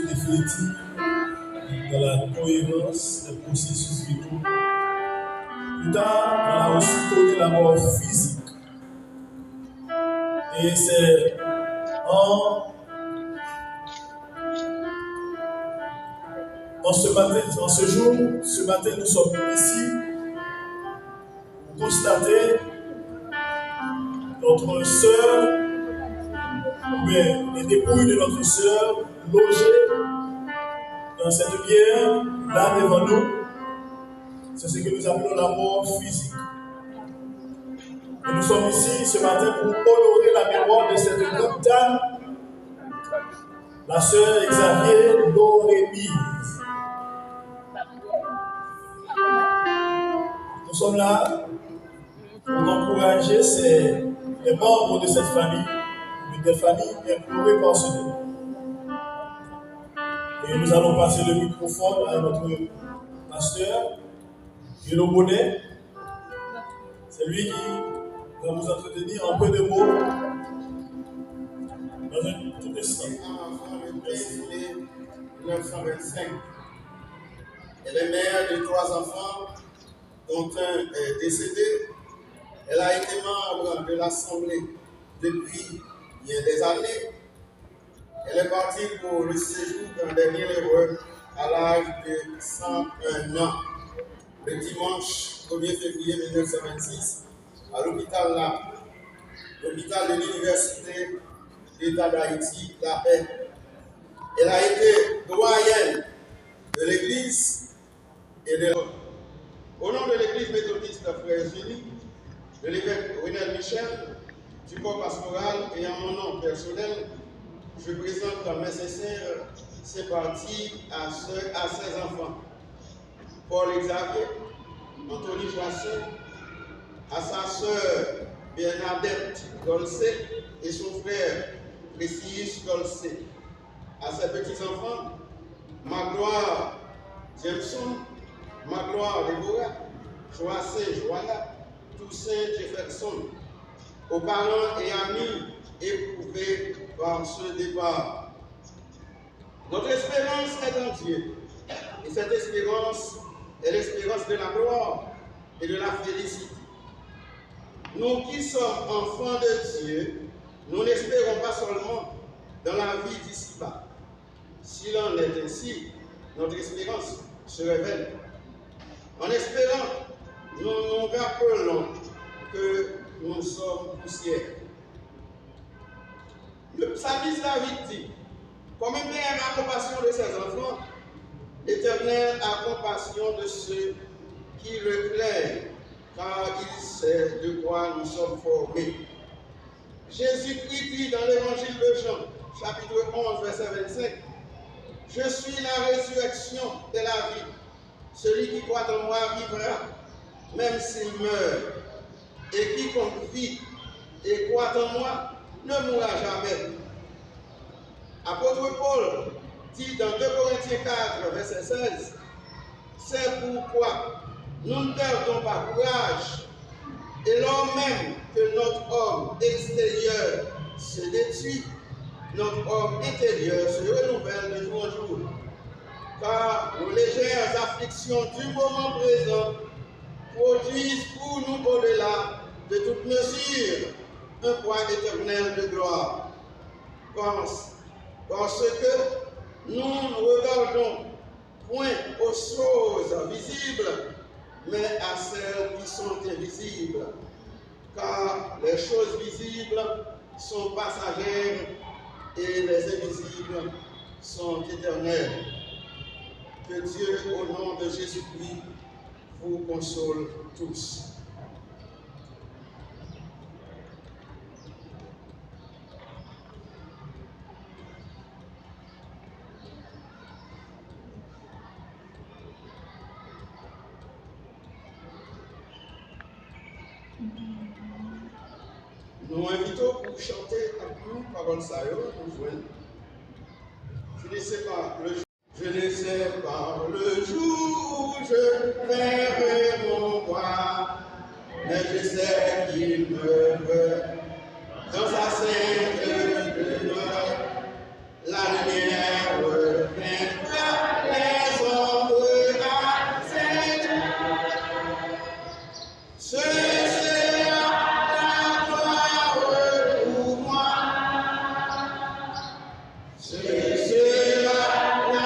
Définitive dans la cohérence des processus vitaux. Plus tard, on a aussi connu la mort physique. Et c'est en ce matin, nous sommes ici pour constater notre sœur, mais les dépouilles de notre sœur logées dans cette bière, là devant nous. C'est ce que nous appelons la mort physique. Et nous sommes ici ce matin pour honorer la mémoire de cette grande dame, la sœur Xavier Lorémise. Nous sommes là pour encourager les membres de cette famille, des familles implorées par ce Dieu. Et nous allons passer le microphone à notre pasteur, Guillaume Bonnet. C'est lui qui va vous entretenir en peu de mots dans un tout instant. 1925, Elle est mère de 3 enfants, dont un est décédé. Elle a été membre de l'Assemblée depuis bien des années. Elle est partie pour le séjour d'un dernier heureux à l'âge de 101 ans, le dimanche 1er février 1926, à l'hôpital l'hôpital de l'Université d'État d'Haïti, la Paix. Elle a été doyenne de l'Église et de l'Ordre. Au nom de l'Église méthodiste Frères Unis, de l'évêque Renel Michel, du corps pastoral et en mon nom personnel, je présente mes sincères sympathies à ses enfants. Paul Xavier, Anthony Joisson, à sa sœur Bernadette Dolcé et son frère Précius Dolcé, à ses petits-enfants, Magloire Jameson, Magloire Deborah, Joacé Joanna, Toussaint Jefferson, aux parents et amis éprouvés par ce départ. Notre espérance est en Dieu, et cette espérance est l'espérance de la gloire et de la félicité. Nous qui sommes enfants de Dieu, nous n'espérons pas seulement dans la vie d'ici-bas. S'il en est ainsi, notre espérance se révèle. En espérant, nous nous rappelons que nous sommes poussière. Le psalmiste David dit: comme un père a compassion de ses enfants, l'Éternel a compassion de ceux qui le craignent, car il sait de quoi nous sommes formés. Jésus-Christ dit dans l'évangile de Jean, chapitre 11, verset 25, « Je suis la résurrection et la vie. Celui qui croit en moi vivra, même s'il meurt. Et quiconque vit et croit en moi ne mourra jamais. » Apôtre Paul dit dans 2 Corinthiens 4, verset 16, « C'est pourquoi nous ne perdons pas courage, et lors même que notre homme extérieur se détruit, notre homme intérieur se renouvelle de jour en jour. Car nos légères afflictions du moment présent produisent pour nous au-delà de toute mesure un poids éternel de gloire. Parce que nous ne regardons point aux choses visibles, mais à celles qui sont invisibles. Car les choses visibles sont passagères et les invisibles sont éternelles. Que Dieu, au nom de Jésus-Christ, vous console tous. Nous invitons pour chanter avec nous parole ça, nous joignons. Je ne sais pas le jour où je verrai mon roi, mais je sais qu'il me veut dans sa sainte demeure. La lumière viendra, les ombres à cette heure. Ce sera la gloire pour moi. Ce sera la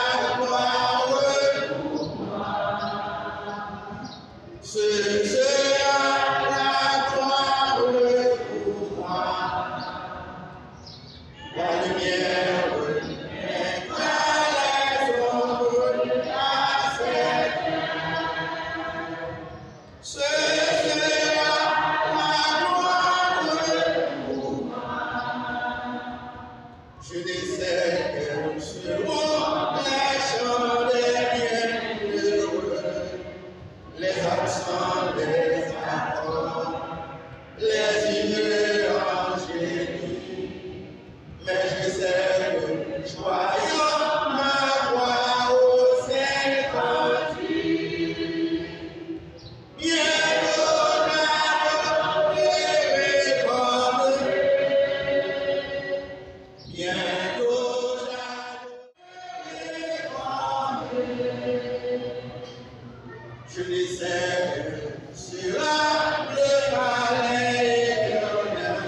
Je disais que sera le palais éternel,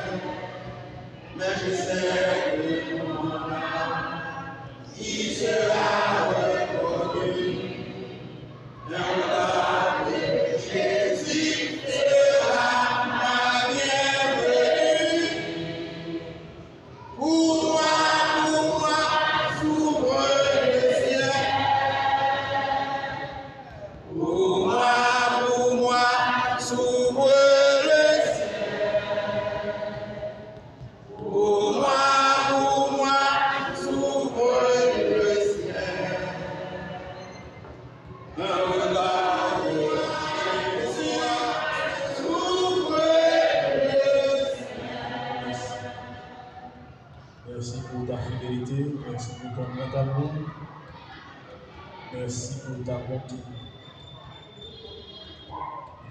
mais je sais que mon âme y sera reconnue. Le regard de Jésus sera ma bienvenue. Pour moi, s'ouvre le ciel. Pour moi, s'ouvre le ciel. Pour moi, s'ouvre le ciel. Le regard de Jésus s'ouvre le ciel. Merci pour ta fidélité, merci pour ton grand amour, merci pour ta bonté.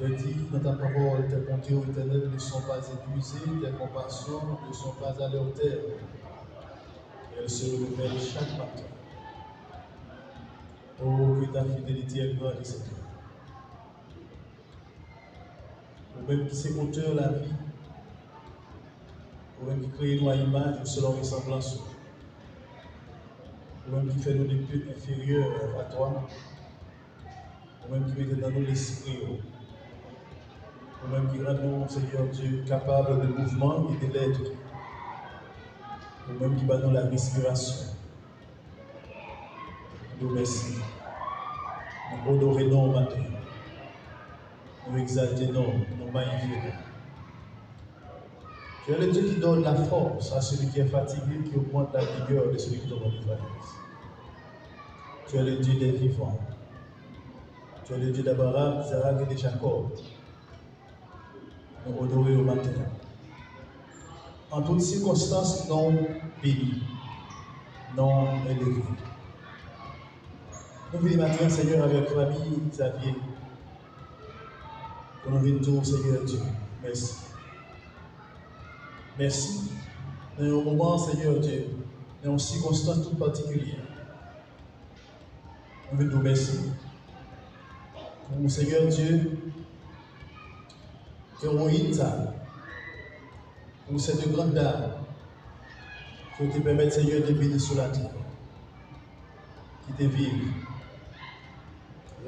Il est dit dans ta parole, tes bontés ô Éternel ne sont pas épuisées, tes compassions ne sont pas à leur terme. Elles se renouvellent chaque matin. Oh, que ta fidélité est grande, Seigneur. Au même qui c'est auteur la vie, au même qui crée nous à image selon ressemblance, au même qui fait nous des plus inférieurs à toi, au même qui met dans nous l'esprit, au même qui rend nous, Seigneur Dieu, capables de mouvement et de l'être, au même qui bat nous la respiration. Nous merci. Nous honorons nos matin. Nous exaltons, nous magnifions. Tu es le Dieu qui donne la force à celui qui est fatigué, qui augmente la vigueur de celui qui tombe en défaillance. Tu es le Dieu des vivants. Tu es le Dieu d'Abraham, d'Isaac et de Jacob. Nous honorons au matin. En toutes circonstances, non bénis, non élevés. Nous venons maintenant, Seigneur, avec famille Xavier. Pour nous venir tout, Seigneur Dieu. Merci. Merci. Dans un moment, Seigneur Dieu, dans une circonstance toute particulière. Nous venons nous remercier. Pour Seigneur Dieu, héroïne, pour cette grande dame, qui te permet, Seigneur, de bénir sur la terre, qui te vive,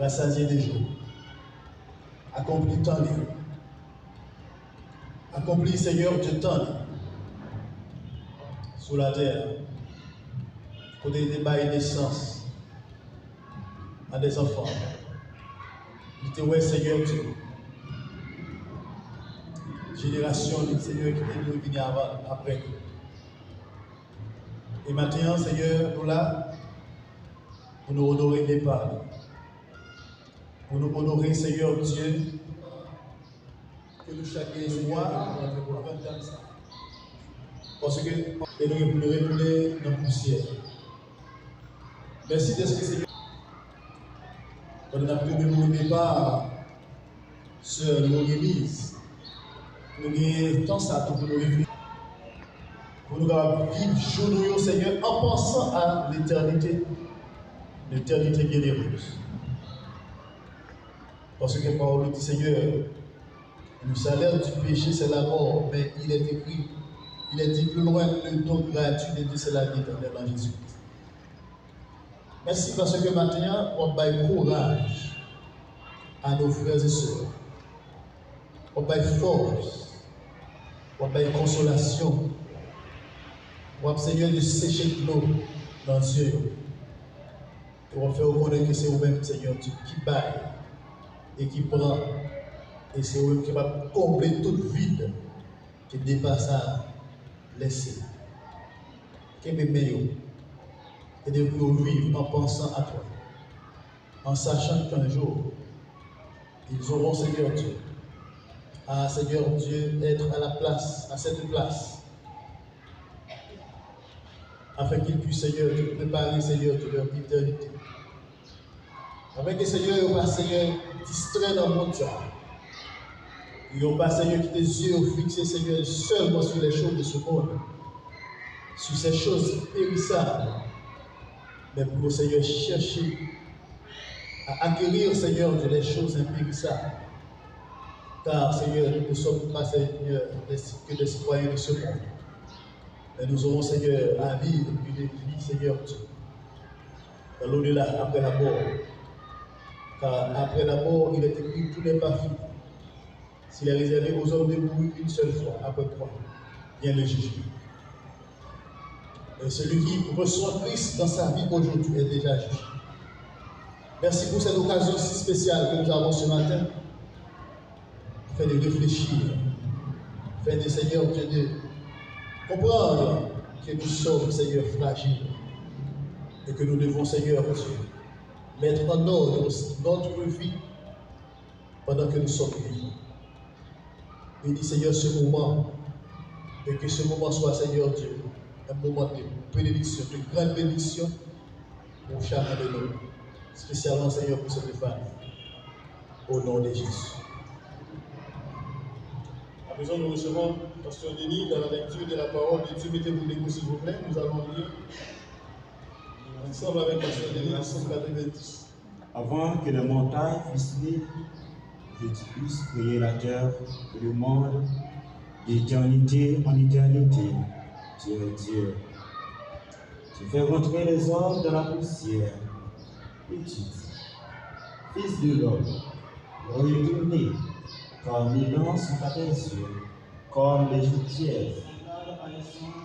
rassasier des jours, accomplir tant de accomplir, Seigneur, de temps sur la terre, pour des débats et naissance à des enfants. Il te ouais, Seigneur Dieu. Génération du Seigneur qui est venue avant, après. Et maintenant, Seigneur, nous là, pour nous honorer les parents. Pour nous honorer, Seigneur Dieu, que nous chacun soit parce que nous nous reculer dans la poussière. Merci d'Esprit Seigneur. Quand nous avons tenu au départ sur nos remises, nous avons tant ça pour nous réfléchir. Pour nous vivre jour Seigneur en pensant à l'éternité bienheureuse. Parce que Paul dit, Seigneur, le salaire du péché c'est la mort, mais il est écrit, il est dit plus loin, le don gratuit de Dieu c'est la vie éternelle en Jésus. Merci parce que maintenant, on baille courage à nos frères et sœurs. On baille force, on baille consolation. On Seigneur de sécher l'eau dans Dieu. Pour on faire reconnaître que c'est vous-même, Seigneur, qui baille et qui prend. Et c'est vous-même qui va combler toute vide qui dépasse à laisser. Qui est meilleur. Et de vivre en pensant à toi. En sachant qu'un jour, ils auront, Seigneur Dieu, à Seigneur Dieu, être à la place, à cette place. Afin qu'ils puissent, Seigneur, te préparer, Seigneur, de leur éternité. Afin que, Seigneur, ils ne pas, Seigneur, distrait dans le monde. Ils n'ont pas, Seigneur, qui tes yeux fixés, Seigneur, seulement sur les choses de ce monde, sur ces choses périssables, mais pour, Seigneur, chercher à acquérir, Seigneur, les choses impérissables. Car, Seigneur, nous ne sommes pas, Seigneur, que des citoyens de ce monde. Mais nous aurons, Seigneur, à vivre une vie, Seigneur, dans l'au-delà, après la mort. Car après la mort, il est écrit, tout n'est pas fini. S'il est réservé aux hommes de mourir une seule fois, après quoi vient le jugement. Et celui qui reçoit Christ dans sa vie aujourd'hui est déjà jugé. Merci pour cette occasion si spéciale que nous avons ce matin. Fait de réfléchir, fait de Seigneur Dieu de comprendre que nous sommes, Seigneur, fragiles et que nous devons, Seigneur Dieu, mettre en ordre notre vie pendant que nous sommes vivants. Bénis, Seigneur, ce moment et que ce moment soit, Seigneur Dieu, un moment de bénédiction, de grande bénédiction pour chacun de nous, spécialement, Seigneur, pour cette femme, au nom de Jésus. À présent, nous recevons Pasteur Denis dans la lecture de la parole de Dieu. Mettez-vous debout, s'il vous plaît. Nous allons lire ensemble avec Pasteur Denis, le Somme 90. Avant que les montagnes fussent nées, que tu puisses créer la terre et le monde, d'éternité en éternité, tu es Dieu. Tu fais rentrer les hommes dans la poussière, et tu dis, Fils de l'homme, retournez, comme les dents sont à tes yeux, comme les joutières,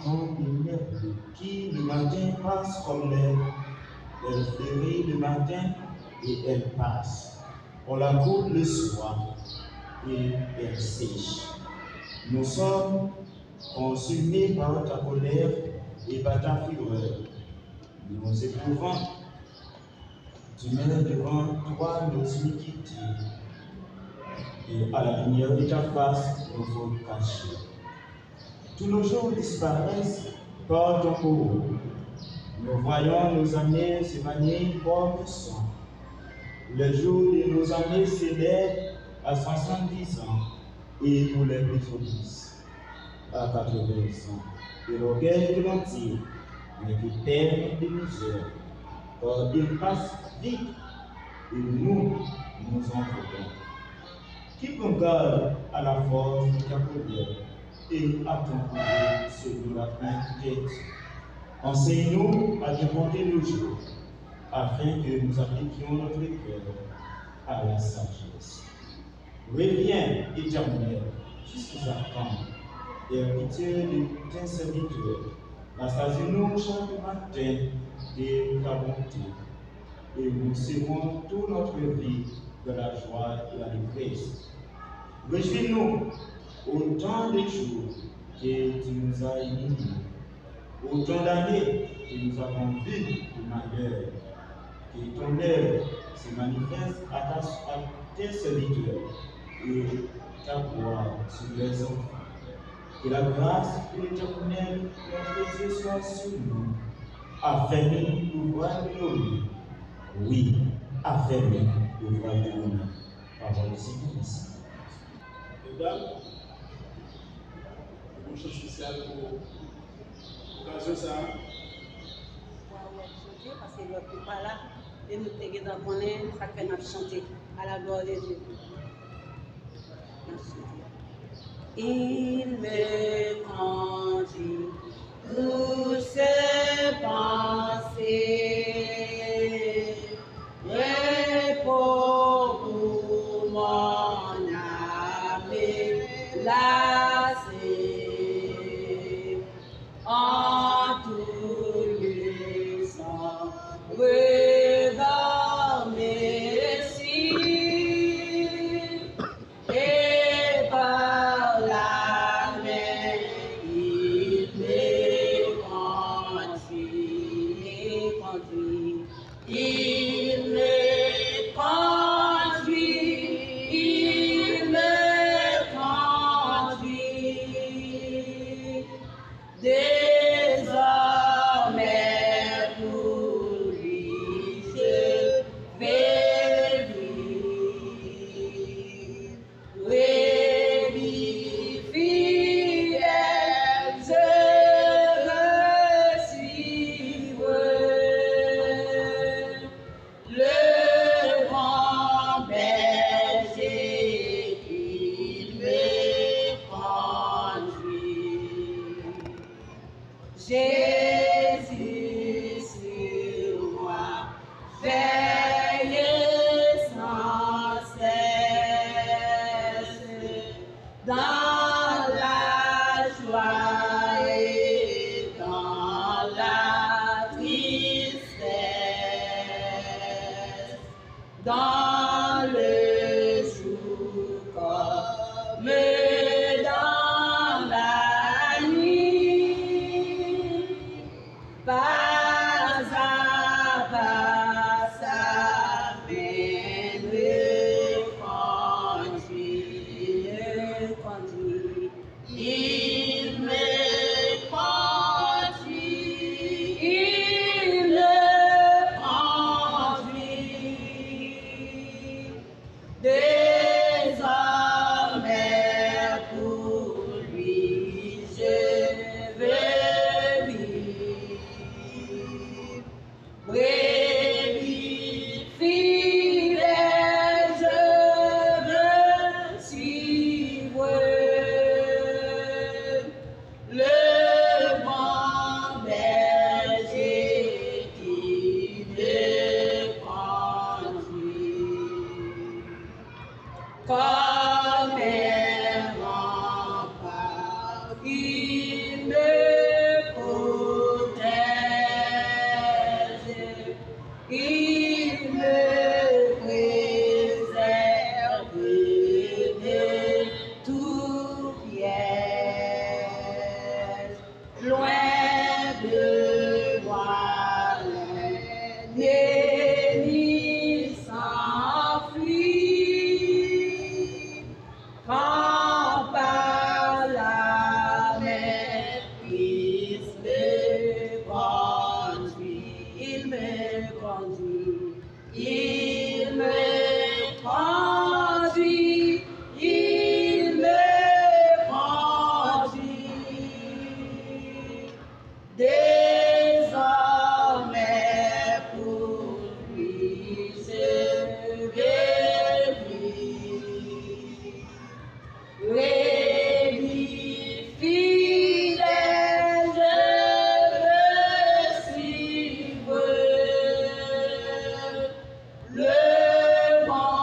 comme les merveilles, qui le matin passe comme l'air, elle fleurit le matin et elle passe. On la coupe le soir et elle sèche. Nous sommes consumés par ta colère et par ta fureur. Nous éprouvons. Tu mets devant toi nos iniquités. Et à la lumière de ta face, nous sommes cachés. Tous nos jours disparaissent par ton courroux. Nous voyons nos années s'évanouir comme le sang. Les jours de nos années s'élèvent à 70 ans, et pour les plus felices, à 80 ans. Et l'orgueil de l'entier n'est que terre de misère, car il passe vite, et nous en faisons. Qui prend garde à la force de ta colère et à ton pouvoir selon la inquiétude. Enseigne-nous à bien compter le jour, afin que nous appliquions notre cœur à la sagesse. Reviens, Éternel, jusqu'à quand, et pitié de tes serviteurs. Rassasie-nous chaque matin de ta bonté, et nous serons toute notre vie de la joie et la détresse. Réjouis-nous autant de jours que tu nous as éliminés, autant d'années que nous avons vu de malheur, que ton œuvre se manifeste à tes serviteurs et ta gloire sur les enfants. Que la grâce de l'Éternel, notre Dieu, soit sur nous, affermis l'ouvrage de l'homme. Oui, affermis l'ouvrage de l'homme. Parole de Saint-Christ. Mesdames, une chose spéciale pour l'occasion ça. Parce que l'autre n'est pas là, et nous te connaissons, ça fait nous chanter à la gloire de Dieu. Il me conduit toutes ses pensées, repos pour mon âme lassée, en tout lieu sans redormir si, et par la main il me conduit. dans le jour comme dans la nuit, pas à pas sa main me conduit, il me conduit, il me conduit. Désormais pour lui je veux vivre. Brebis fidèle, je veux suivre le bon berger qui me conduit. Comme un rempart, il me protège, il me préserve de tout piège. Loin de moi l'ennemi s'enfuit, quand par la main puisse me conduire, il me conduit, il me conduit, il me conduit. Désormais pour lui je vais vivre. Brebis fidèle, je veux suivre le bon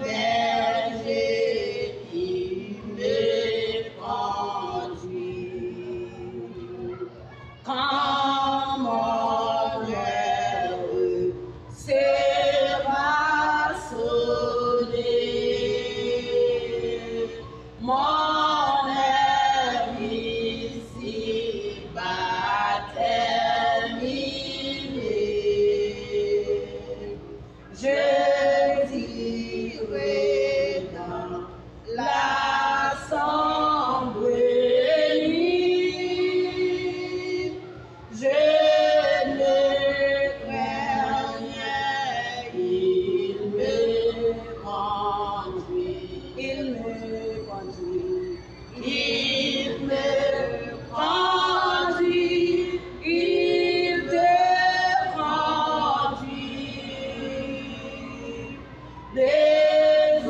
berger qui me conduit. Quand mon heure sera sonnée, mon heure ici-bas terminée, je dirai dans la sombre nuit, je ne crains rien, il me conduit, il me conduit, il me conduit, il te conduit.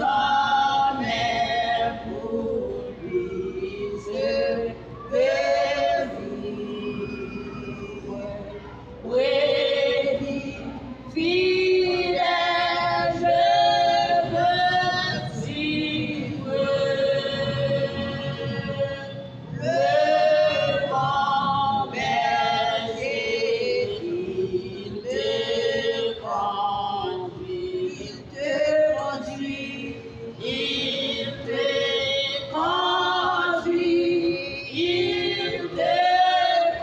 Désormais pour lui je vais vivre. Brebis fidèle, je veux suivre le bon berger qui te conduit, il te conduit, il te conduit, il te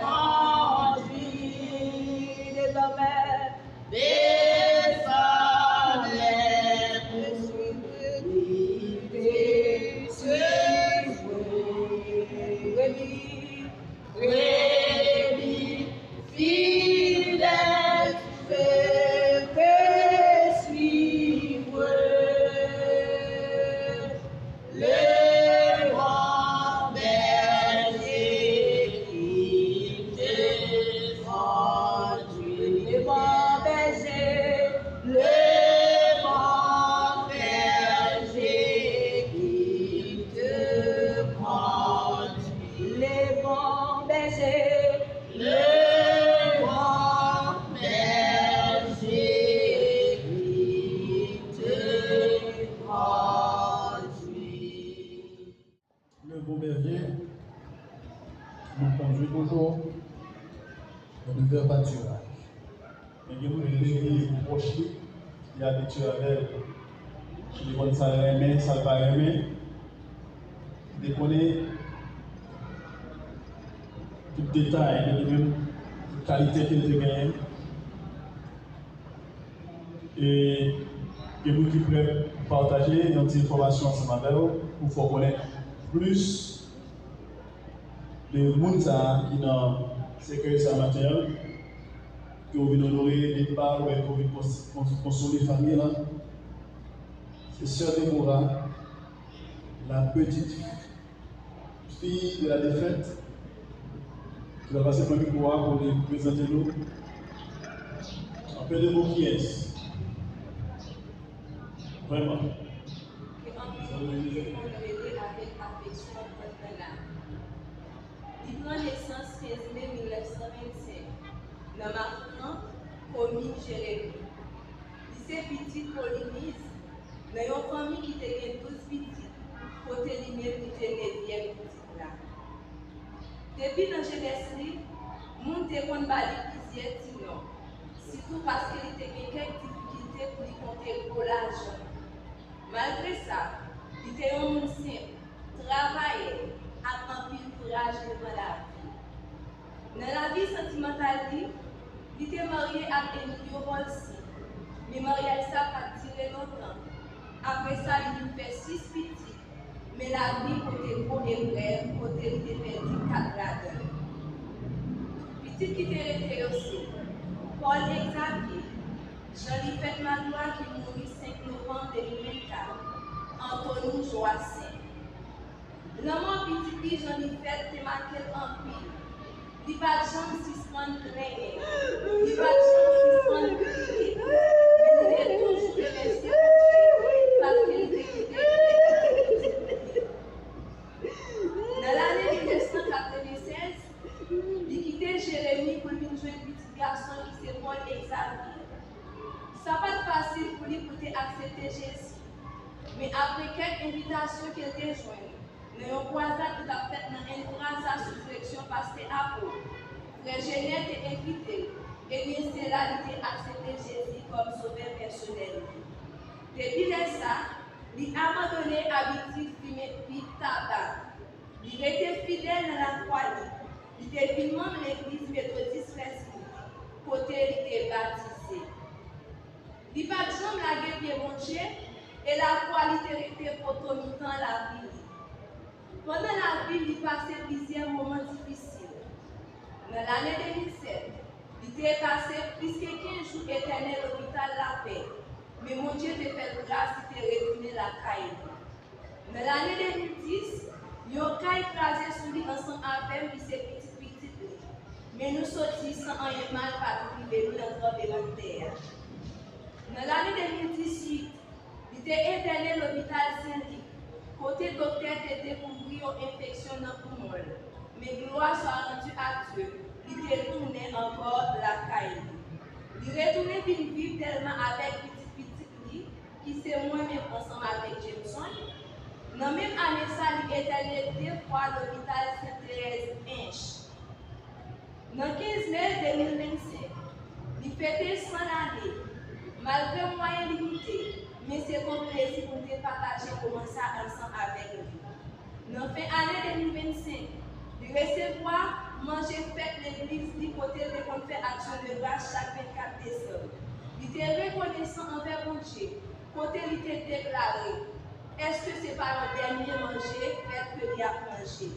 conduit. Désormais pour lui je suis brebis fidèle, je veux suivre le bon berger qui te conduit. Le bon berger, le bon berger qui te conduit. Le bon berger, le bon berger qui te conduit. Le beau berger nous conduit toujours dans le vert pâturage. Et nous les proches qui est habitué avec, qui connaît ça aimer, ça pas aimer, qui connaît tout détail, même toute qualité qu'il a gagnée. Et nous qui pouvons partager une information ensemble avec vous pour faire connaître plus de monde qui dans sécurité matérielle, qui ont honorer les parents, qui ont consoler les familles. C'est Sœur Déborah, la petite fille de la défaite, qui va passer par le pouvoir pour nous présenter nous. Un peu de mots qui est. Vraiment. Il prend naissance 15 mai 1925 dans ma commune Jérémy. Il s'est petit Polymise, dans une famille qui était 12 petites, côté lumière qui était 9e petite là. Depuis dans jeunesse, mon téléphone bali plusieurs tignon, surtout parce qu'il était quelques difficultés pour lui compter pour l'argent. Malgré ça, il était un monde simple, travaillait, avec un pile courage devant la vie. Dans la vie sentimentale, il était marié avec Emilio Volsi, mais mariage ça pas duré longtemps. Après ça, il fait 6 petits, mais la vie était trop épreuve, côté il était perdu 4 là-dedans. Petit qui était resté aussi, Paul Xavier, Jean-Lifette Magloire qui mourut 5 novembre 2024, Anthony Joassin. L'homme petit Jean-Lifette était marqué en pile. Il n'y a pas de gens qui se prennent rien. Il n'y a pas de gens qui se prennent rien. Mais il est toujours remercié parce qu'il était quitté. Dans l'année 1996, il quittait Jérémy pour lui jouer un petit garçon qui s'appelle Xavier. Ça n'a pas été facile pour lui pour accepter Jésus. Mais après quelques invitations qu'il a jointes, nous avons croisé tout à fait dans une grande sous direction pasteur Apo. Le génie était invité et bien c'est là qu'il a accepté Jésus comme sauveur personnel. Depuis ça, il a abandonné l'habitude de fumer de tabac. Il était fidèle à la foi. Il était venu de l'église méthodiste Westwood, côté il était baptisé. Il n'a pas jamais la guerre de mon Dieu et la foi était potomitant la vie. Pendant la vie, il passait plusieurs moments difficiles. Dans l'année 2007, il était passé plus que 15 jours éternels à l'hôpital La Paix. Mais mon Dieu te fait grâce, il t'a retourné la caille. Dans l'année 2010, il a écrasé sur lui ensemble avec lui, ses petites. Mais nous sortis sans un mal particulier dans notre terre. Dans l'année 2018, il était interné à l'hôpital Saint-Luc. Côté docteur était découvert une infection dans le poumon. Mais gloire soit rendue à Dieu, il était retourné encore la caille. Il retourné vivre tellement avec petit lui, qui s'est moi-même ensemble avec Jameson. Dans la même année, ça, il est allé 2 fois à l'hôpital Sainte-Thérèse-Inche. Dans le 15 mai 2025, il fêtait 100 années, malgré moyens limités. Mais c'est un plaisir pour nous partager comment ça ensemble avec lui. Dans la fin de l'année 2025, de recevoir, manger fête l'église du côté de qu'on fait action de grâce chaque 24 décembre. Il était reconnaissant envers mon Dieu, côté il était déclaré. Est-ce que c'est par le dernier manger, fête que il a mangé?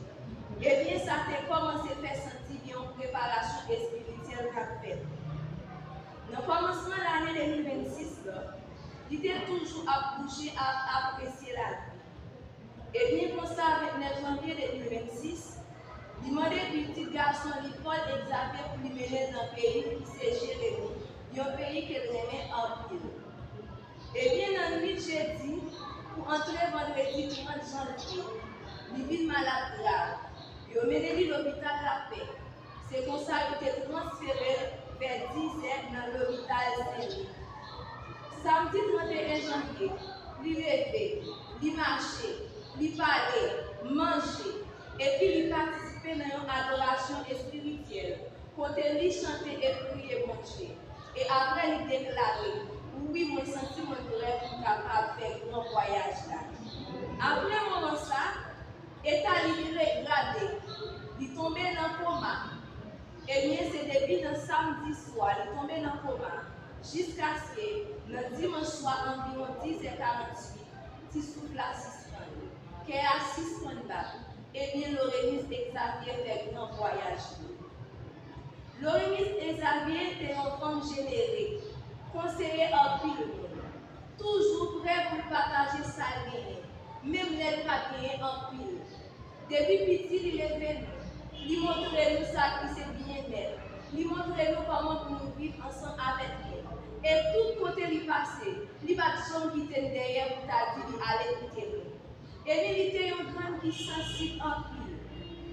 Eh bien, ça a commencé à faire sentir une préparation spirituelle qu'a fait. Dans le commencement de l'année 2026, il était toujours à bouger, à apprécier la vie. Et bien comme ça, avec 9 janvier 2026, il demandait à petit garçon, Paul Xavier, pour lui mener dans un pays qui c'est Jérémy, un pays qu'il aimait en pile. Et bien dans la nuit jeudi, pour entrer vendredi 30 janvier, il vit malade grave. Il a mené l'hôpital La Paix. C'est comme ça qu'il était transféré vers 10 heures dans l'hôpital Saint-Luc. Samedi 31 janvier, il levé, il marchait, il parlait, mangeait, et puis il participait dans une adoration spirituelle. Côté lui chanter et prier mon Dieu. Et après il déclarait, oui, moi senti mon rêve pour capable de faire un grand voyage là. Après un moment ça, état libéré gradé, il tombé dans le coma. Et bien c'est depuis le samedi soir, il tombé dans le coma. Jusqu'à ce que le dimanche soir environ 10h48, il souffle à 6 francs. Qui est à 6 francs bas. Et bien Lorémis Xavier fait un grand voyage. Lorémis Xavier était un femme générée, conseiller en pile, toujours prêt pour partager sa vie, même les pas gagné en pile. Depuis petit, il est venu, il montre nous ça qui c'est bien être, il montre nous comment nous vivre ensemble avec lui. Et tout côté il passé, il va jamais quitter derrière pour t'a dit aller quitter nous. Et bien il était un grand qui sensible en pile.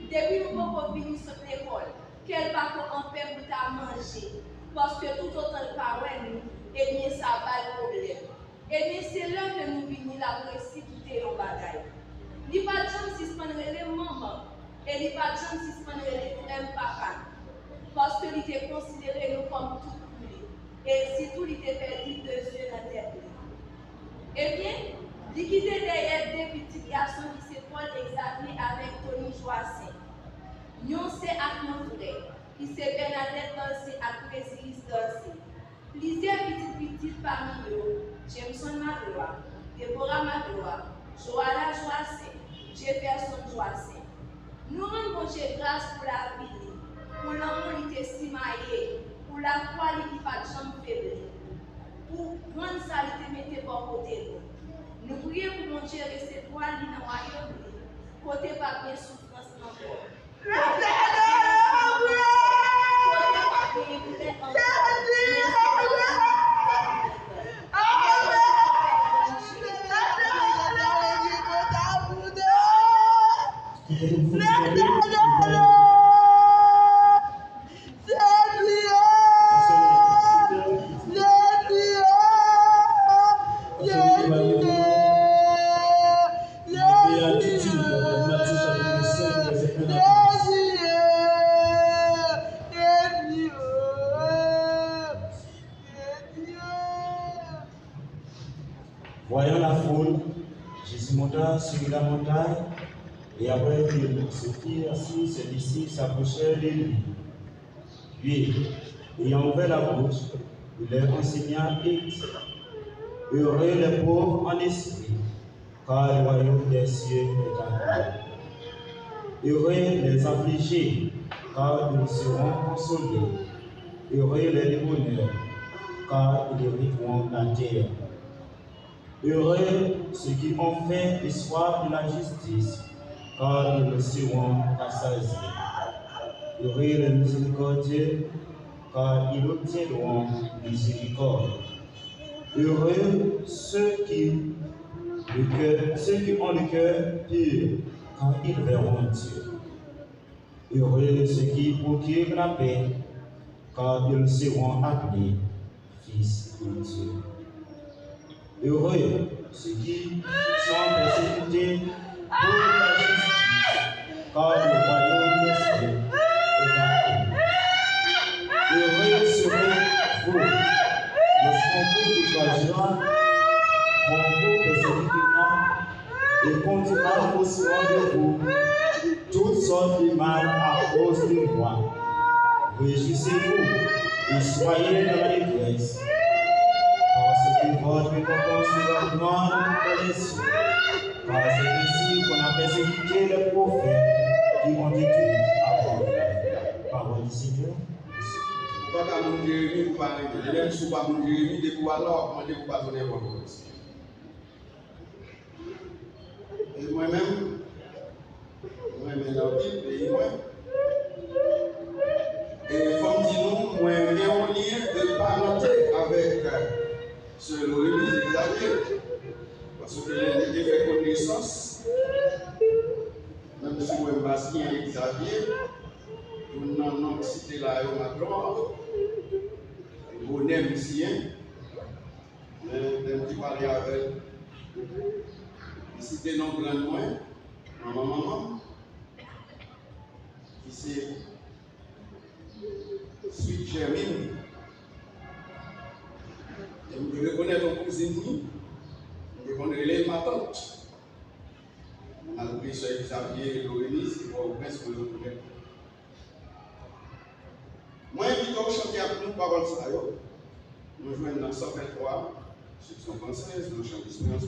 Depuis nous pouvons venir sur l'école, qu'elle va en paix pour t'a manger, parce que tout autant le parent nous, et bien ça va le problème. Et bien c'est là que nous venons là pour essayer de quitter nos bagailles. Il n'y a pas de gens qui se prennent les mamans, et il n'y a pas de gens qui se prennent les frères papa, parce qu'il était considéré nous comme tout public. Et si tout il était perdu 2 yeux dans la tête. Eh bien, il quittait derrière des petits garçons qui s'épaulent Xavier avec Tony Joassin. Nous c'est à mon frère, qui c'est Bernadette Dorsey à Présilis Dorsey. Plusieurs petites parmi eux, Jameson Magloire, Deborah Magloire, Joanna Joassin, Jefferson Joassin. Nous rendons grâce pour la vie, pour l'amour qui est si maillé, pour la foi qui n'est pas de jambe faible, pour grande saleté mettre pour côté. Nous prions pour mon Dieu recevoir dans le royaume, côté pas bien souffrance encore. Côté pas bien peut-être encore. Voyant la foule, Jésus monta sur la montagne, et après qu'il se fit assis, ses disciples s'approchèrent de lui. Puis, ayant ouvert la bouche, il leur enseigna et dit: Heureux les pauvres en esprit, car le royaume des cieux est à eux. Heureux les affligés, car ils seront consolés. Heureux les débonnaires, car ils hériteront la terre. Heureux ceux qui ont faim et soif de la justice, car ils seront rassasiés. Heureux les miséricordieux, car ils obtiendront miséricorde. Heureux ceux qui ont le cœur pur, car ils verront Dieu. Heureux ceux qui procurent la paix, car ils seront appelés fils de Dieu. Heureux ceux qui sont persécutés pour la justice, car le royaume des cieux est à eux. Heureux serez-vous lorsqu'on vous couragera, qu'on vous persécutera et continuera faussement de vous toutes sortes de mal à cause de moi. Réjouissez-vous et soyez dans la détresse, parce que votre récompense sera grande dans les cieux. Car c'est ainsi qu'on a persécuté les prophètes qui ont été avant vous. Parole du Seigneur. Pas mon Jérémie, vous parlez de l'élève, sous pas mon Jérémie, de pouvoir alors, comment vous pas donner votre réponse. Et moi-même, dans le pays, moi, et comme dit nous, moi, j'ai un lien de parenté avec ce Lorémis Xavier, parce que j'ai fait connaissance, même si moi, je suis Xavier, nous n'avons pas cité là, ma gloire. Bonnet musicien, d'un petit parler avec, c'était non grand moins, maman, qui c'est Sweet Germaine, Je reconnais ton cousin, je reconnais ma tante. On a oublié sur Xavier Lorénis, qui va au prince pour le reconnaitre. Moi, invite à chanter avec nous paroles ça. Nous jouons dans 123, section 16, dans le chant d'espérance.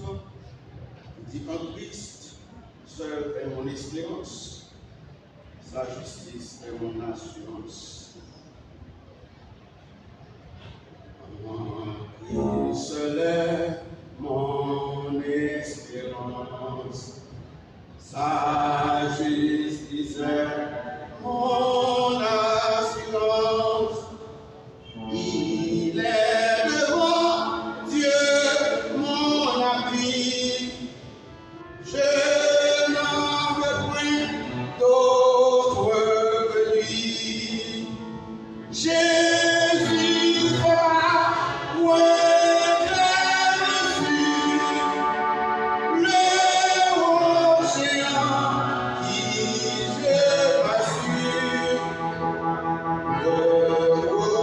Il dit en Christ, seul est mon espérance, sa justice est mon assurance. En Christ seul est mon espérance, sa justice est mon assurance. Il est devant Dieu mon appui. Je n'en veux plus d'autre que lui. Jésus fera le océan qui je rassure.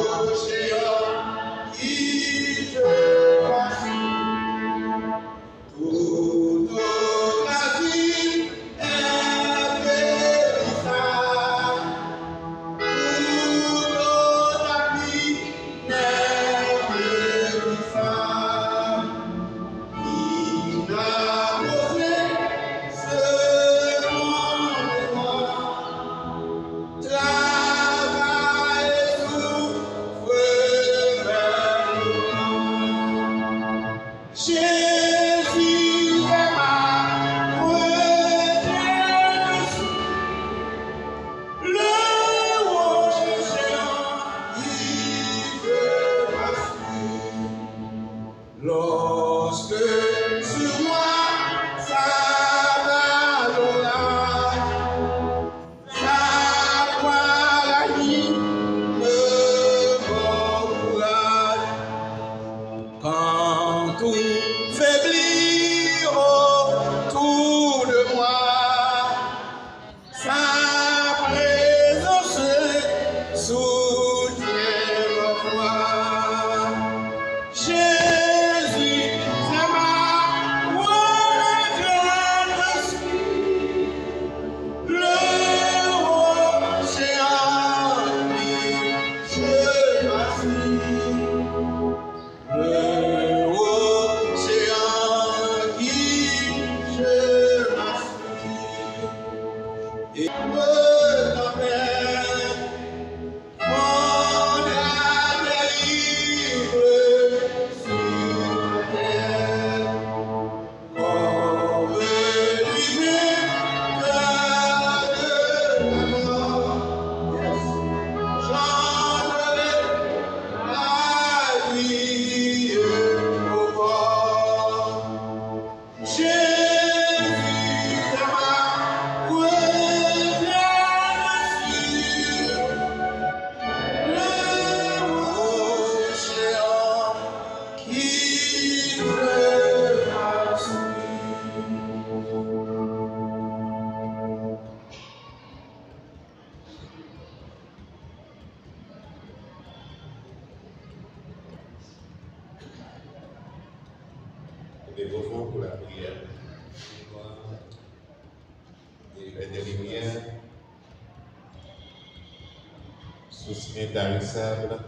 L'océan qui je rassure. Toute la vie est périssable. Toute la vie n'est périssable. Il n'a posé ce fondement. Travail et souffre vainement. Jésus est ma retraite. Le océan qui je rassure. Lorsque sur moi s'abat l'orage, sa voix la nuit me encourage. Quand tout faiblit autour de moi, sa présence soutient ma foi. Jésus, c'est ma retraite. L'océan qui je rassure. L'océan qui je rassure. Et me t'emmène, mon âme libre sur la terre. Comme l'hiver de la mort, chanterai la vie au bord. Jésus est ma retraite sûre. L'océan qui me rassure. Des beaux pour la prière. Et des lumières, source intarissable,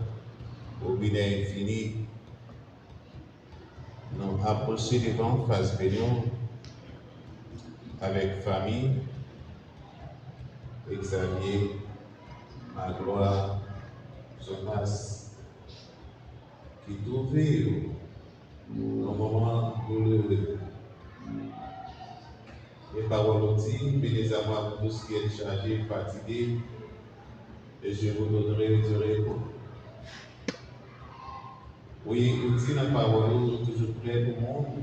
au bilan infini, nous approcher devant face bénion avec famille, Xavier, Magloire, Jonas, qui trouvaient un moment douloureux. Les paroles aussi, bénis à moi pour tout ce qui est chargé, fatigué, et je vous donnerai du repos. Oui, aussi dans la parole, toujours près du monde,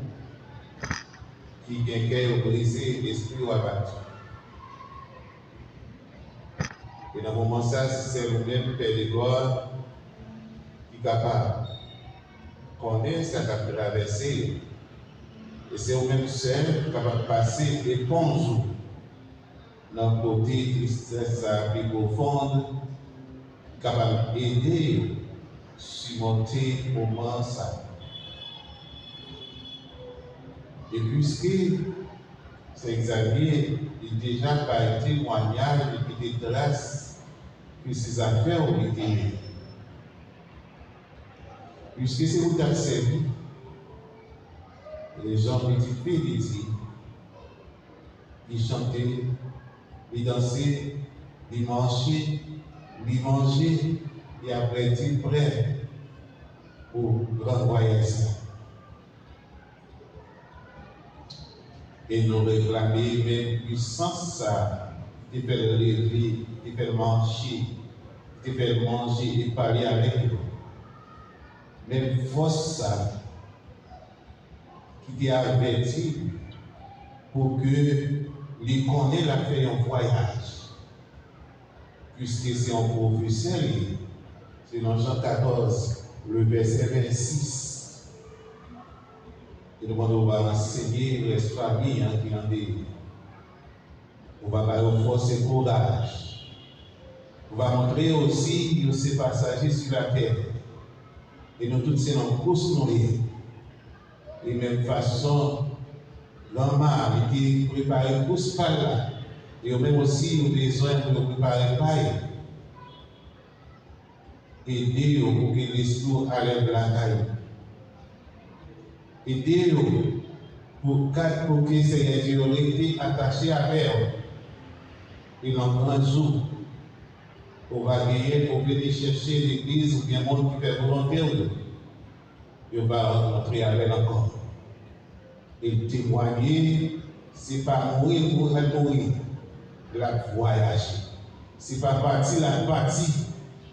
qui a cœur brisé, l'esprit abattu. Et dans le moment ça, c'est vous-même, Père de gloire, qui est capable de connaître ce qu'a traversé. Et c'est vous-même seul qui est capable de passer éponge dans le côté tristesse plus profonde, capable d'aider à surmonter le moment ça. Et puisque Saint Xavier est déjà par témoignage et des traces que ces affaires ont été, puisque c'est vous qui avez servi, les gens petit peu disent, ils chantaient, ils dansaient, ils marchaient, et après ils prêts pour grand voyage. Et nous réclamer même puissance ça, qui fait lever, qui fait marcher, qui fait manger et parler avec eux. Même force ça, qui t'a averti pour que les connaissent la fait un voyage. Puisque c'est un professeur, c'est dans Jean 14, le verset 26. Et nous on va enseigner les familles qui en des. On va parler force et courage. On va montrer aussi que ces passagers sur la terre. Et nous tous c'est dans course nourrir. Et même façon, l'homme qui prépare une course par là. Et même aussi, nous avons besoin de nous préparer pareil. Aider-nous pour que l'esprit enlève la caille. Aider-nous pour que ces gens été attachés à terre. Et dans un jour, on va gagner pour venir chercher l'église ou bien le monde qui fait volonté. Et on va rencontrer avec encore. Et témoigner, ce n'est pas mourir pour mourir. La voyager. Ce n'est pas partir la partie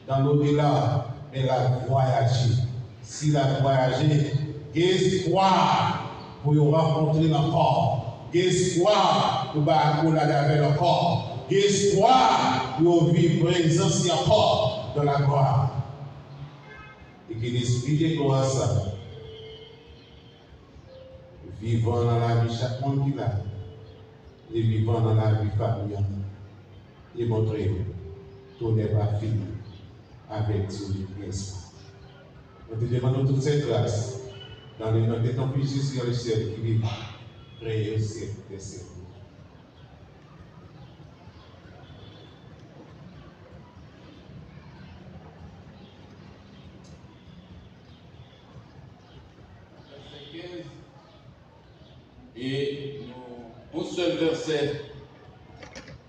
dans l'au-delà, mais la voyager. Si la voyager, espoir pour y rencontrer encore. Espoir pour accoler avec encore. Espoir pour vivre présence encore dans la gloire. Et que l'esprit de gloire ça. Vivant dans la vie chaque monde qui l'a. Et vivant dans la vie familiale. Et montrer que tout n'est pas fini avec Dieu l'espoir. Nous te demandons toute cette grâce dans le nom de ton Fils Jésus le ciel qui vit, créé au ciel des cieux. Et un seul verset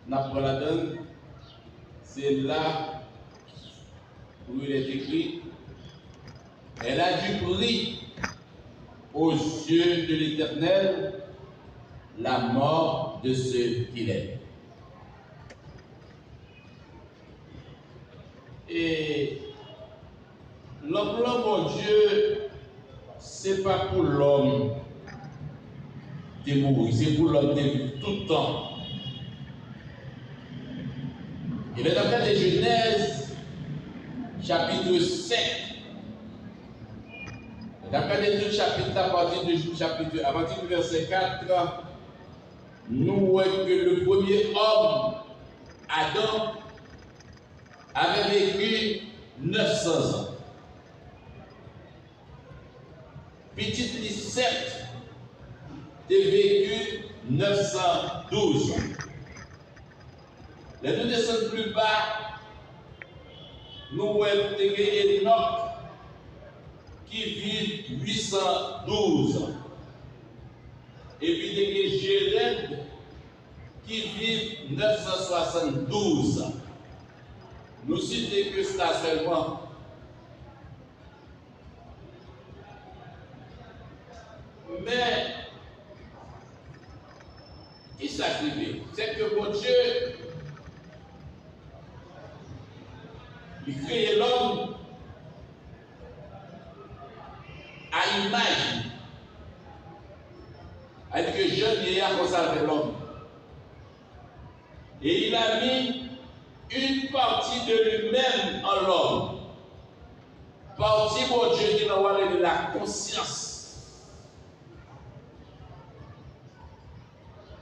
n'a pas la donne, c'est là où il est écrit: elle a du prix aux yeux de l'Éternel la mort de ceux qu'il aime. Et l'homme, mon Dieu, c'est pas pour l'homme de mourir, c'est pour l'homme de vivre tout le temps. Il est dans le cas de Genèse, chapitre 5. Dans le cas de tout chapitre, à partir du verset 4, nous voyons que le premier homme, Adam, avait vécu 900 ans. Petit Lisette a vécu 912 ans. Les deux descendent plus bas, nous voyons Enoch qui vit 812 ans. Et puis des Jéred qui vit 972 ans. Nous citons que ça seulement. Mais, qui s'active? C'est que mon Dieu, il crée l'homme à image. C'est-à-dire que jeune vieillard conserve l'homme. Et il a mis une partie de lui-même en l'homme. Partie, mon Dieu, qui nous parle de la conscience.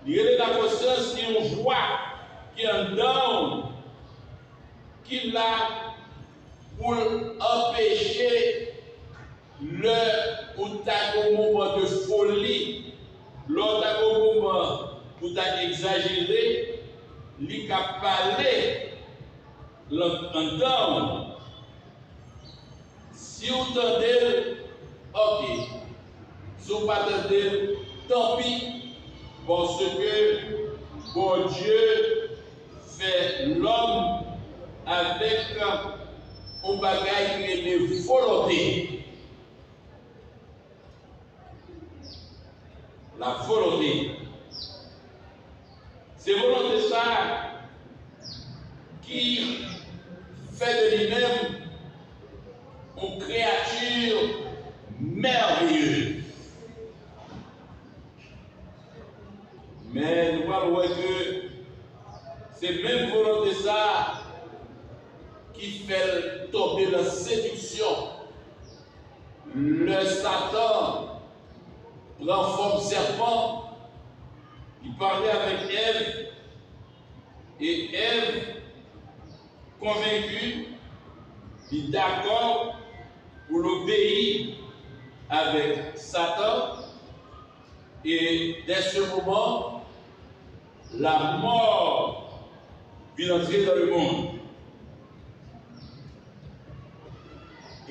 Il y a de la conscience qui est en joie, qui est en down, qui l'a pour empêcher le ou au moment de folie pour exagérer, il a parlé l'entendre. Si vous tendez, ok. Si vous ne pas tant pis, parce que bon Dieu fait l'homme avec un bagage qui est de volonté. La volonté. C'est volonté ça qui fait de lui-même une créature merveilleuse. Mais nous allons voir que c'est même volonté ça qui fait tomber la séduction. Le Satan prend forme serpent, il parlait avec Ève, et Ève, convaincue, est d'accord pour l'obéir avec Satan, et dès ce moment, la mort vient entrer dans le monde.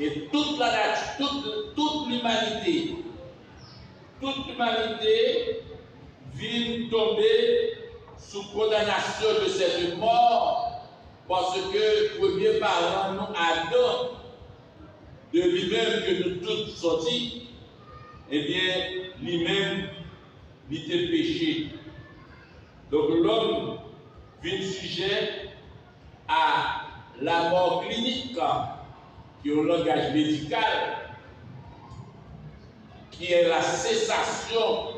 Et toute la nature, toute l'humanité vient tomber sous condamnation de cette mort, parce que premier parent, nous, Adam, de lui-même que nous tous sortis, eh bien, lui-même, il était péché. Donc l'homme vient sujet à la mort clinique, qui est au langage médical, qui est la cessation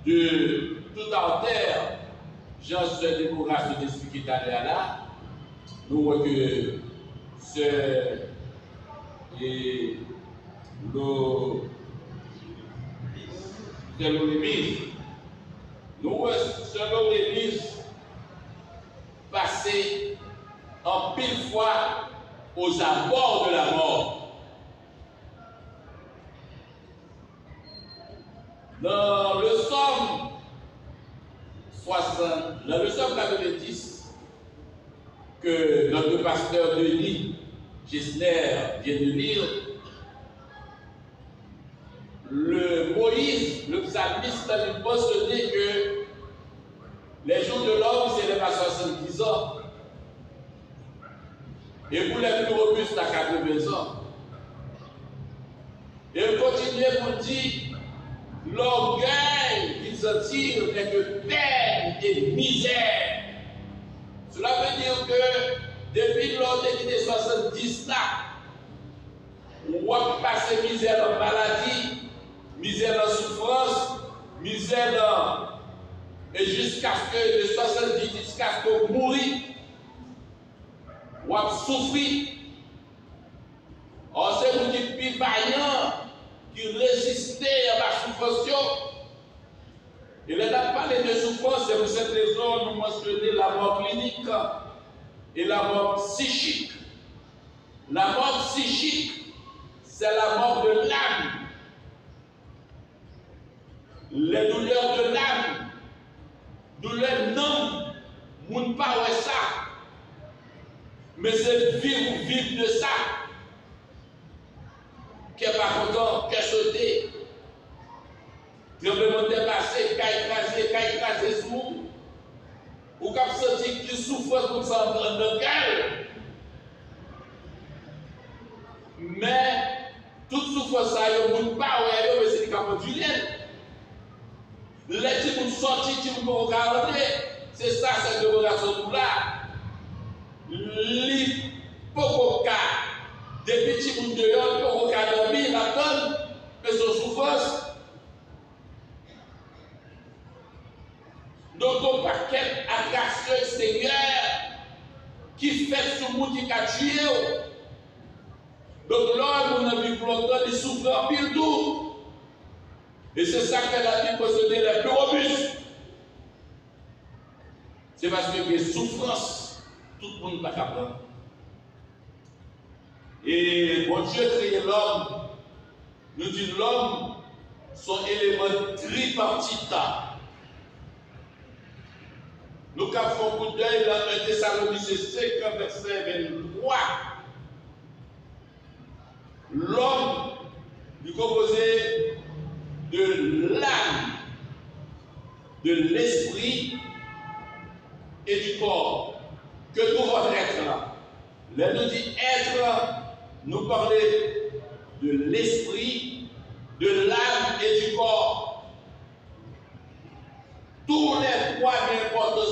de toute artère. Jean se démocratie d'expliquer tout à l'heure là. Nous voyons que c'est l'Église. Nous voyons selon l'Église passer en pile fois aux abords de la mort. Dans le psaume 60, dans le psaume 90, que notre pasteur Denis Gessner vient de lire, le Moïse, le psalmiste, a mentionné que les jours de l'homme s'élèvent à 70 ans. Et pour les plus robustes à 80 ans. Et il continue pour dire l'orgueil qu'ils en tirent n'est que peine et misère. Cela veut dire que depuis l'ordre des 70 là, on va passer misère en maladie, misère en souffrance, misère et jusqu'à ce que de 70 jusqu'à ce qu'on mourit, on va souffrir. Or, c'est vous qui êtes plus vaillant, qui résistait à la souffrance. Et là, on parlé de souffrance, c'est pour cette raison nous mentionnons la mort clinique et la mort psychique. La mort psychique, c'est la mort de l'âme. Les douleurs de l'âme, douleurs non, on ne parle pas ça. Mais c'est vivre de ça. Qui n'est pas content, qui est sauté. Tremblement de passé, qui a écrasé sous vous. Ou qui a senti qu'il souffre comme ça en le cœur. Mais toute souffrance, ça, il n'y a pas mais c'est capable du lien. Les petits qui sont sortis, qui ne peuvent pas rentrer, c'est ça, cette dévoration là. L'hypococa, des petits bouts de dehors, l'hypococa dormir, la donne, mais son souffrance. Donc, on n'a pas quelle attraction extérieure qui fait ce monde qui a tué. Donc, l'homme, on a vu longtemps, il souffre en pile tout. Et c'est ça que la Bible possédait les plus robustes. C'est parce que les souffrances, tout le monde n'a pas capable. Et bon Dieu créé l'homme. Nous disons l'homme, son élément tripartite. Nous avons fait un coup d'œil dans 1 Thessaloniciens 5, verset 23. L'homme est composé de l'âme, de l'esprit et du corps. Que tout votre être là. Là, nous dit être, nous parler de l'esprit, de l'âme et du corps. Tous les trois bien importants.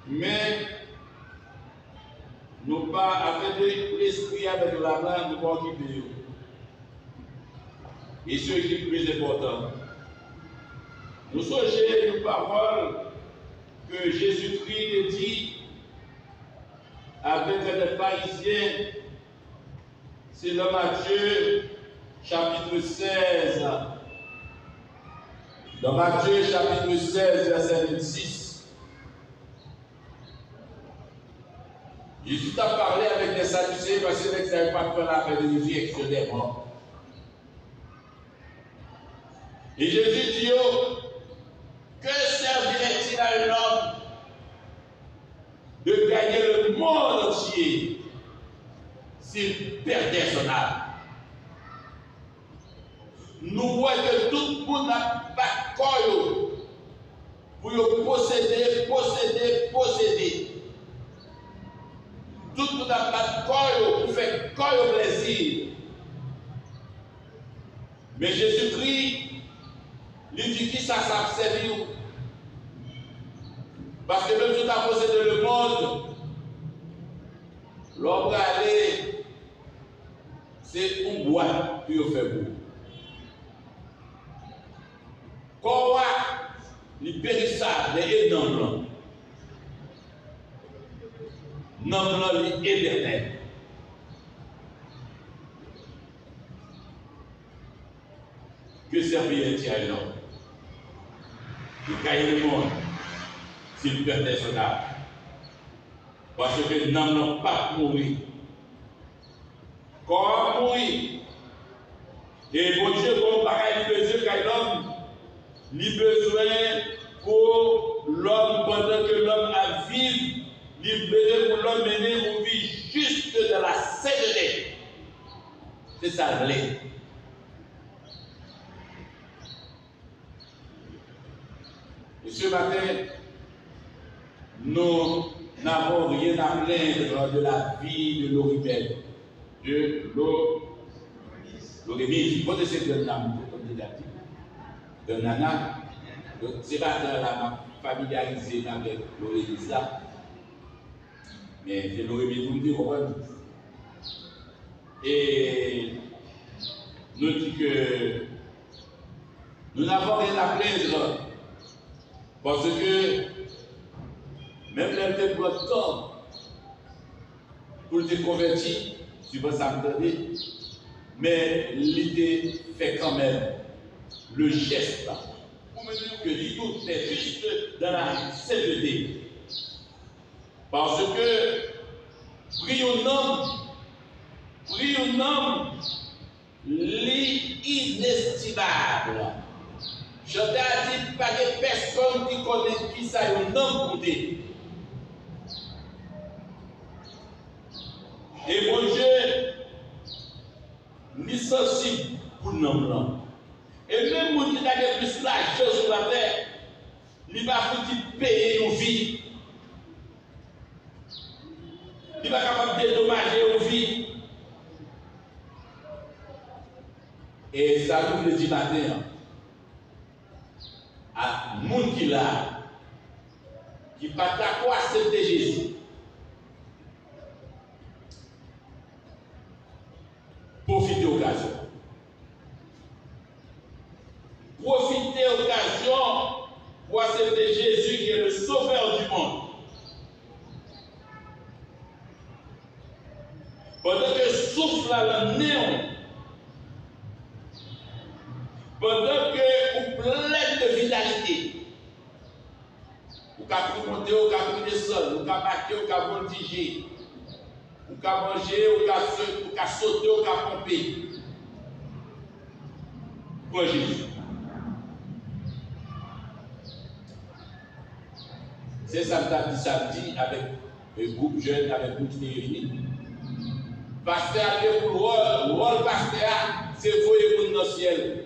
Mais nous pas avec l'esprit avec la main, nous pas occuper. Et ce qui est le plus important, nous songez une parole que Jésus-Christ dit avec les pharisiens. C'est dans Matthieu chapitre 16. Dans Matthieu chapitre 16, verset 26. Jésus a parlé avec les Sadducéens parce qu'ils ne savaient pas faire la paix de résurrection des morts. Et Jésus dit, que servirait-il à un homme de gagner le monde entier s'il perdait son âme? Nous voyons que tout le monde n'a pas quoi pour posséder. Tout le monde n'a pas quoi pour faire quoi plaisir. Mais Jésus-Christ, il dit qui ça servir. Parce que même si tu as possédé le monde, l'homme va aller, c'est un bois qui fait beau. Quoi, il périssable, les énormes. Non, il est éternel. Que servirait-il à l'homme? Il gagne le monde s'il perdait son âme. Parce que l'homme n'a pas mouru. Quand mourir, et bon Dieu, comme pareil, il besoin qu'à l'homme, il besoin pour l'homme, pendant que l'homme a vécu, il besoin pour l'homme mener une vie juste dans la sainteté. C'est ça, l'est. Et ce matin, nous n'avons rien à plaindre de la vie de l'Oribel, de l'Orémise. Vous connaissez le nom de Nana, c'est pas dans la familiarisé avec l'Orémise là, mais c'est l'Orémise vous dit, et nous dit que nous n'avons rien à plaindre. Parce que même les temps pour te convertir, tu vas s'abandonner, mais l'idée fait quand même le geste pour me dire que tout est juste dans la sainteté. Parce que prie un homme l'inestimable. Je t'ai dit pas de personne qui connaît qui ça un homme côté. Et mon Dieu, ni sensible pour l'homme là. Et même mon Dieu qui a plus l'argent sur la terre, il va foutre payer une vie. Il va capable de dédommager une vie. Et ça nous le dit matin. À monde qui l'a, qui ne pas d'accord accepter Jésus. Profitez l'occasion. Profitez l'occasion pour accepter Jésus qui est le sauveur du monde. Pendant que souffle le néon, pendant que vous plein de vitalité, vous pouvez monter, vous pouvez descendre, vous pouvez marquer, vous pouvez voltiger, vous pouvez manger, vous pouvez sauter, vous pouvez pomper. Pour Jésus. C'est ça que tu as dit samedi avec le groupe jeune, avec le groupe qui est réuni. Pasteur, le rôle pasteur, c'est voyer pour le ciel.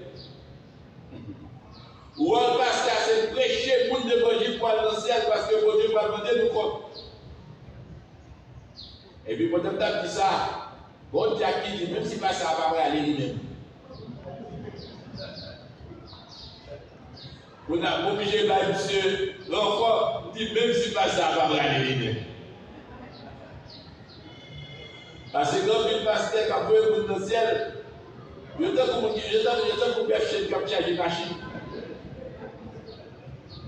Le rôle pasteur, c'est prêcher pour l'évangile pour le ciel parce que Dieu va demander nous compte. Et puis, quand tu as dit ça, bon Dieu qui dit, même si pas ça va aller lui-même. On a obligé de faire monsieur l'enfant, dit même si pas ça va aller lui-même. Parce que quand il passe qui a fait pour le ciel, je t'ai pour berger comme charger une machine.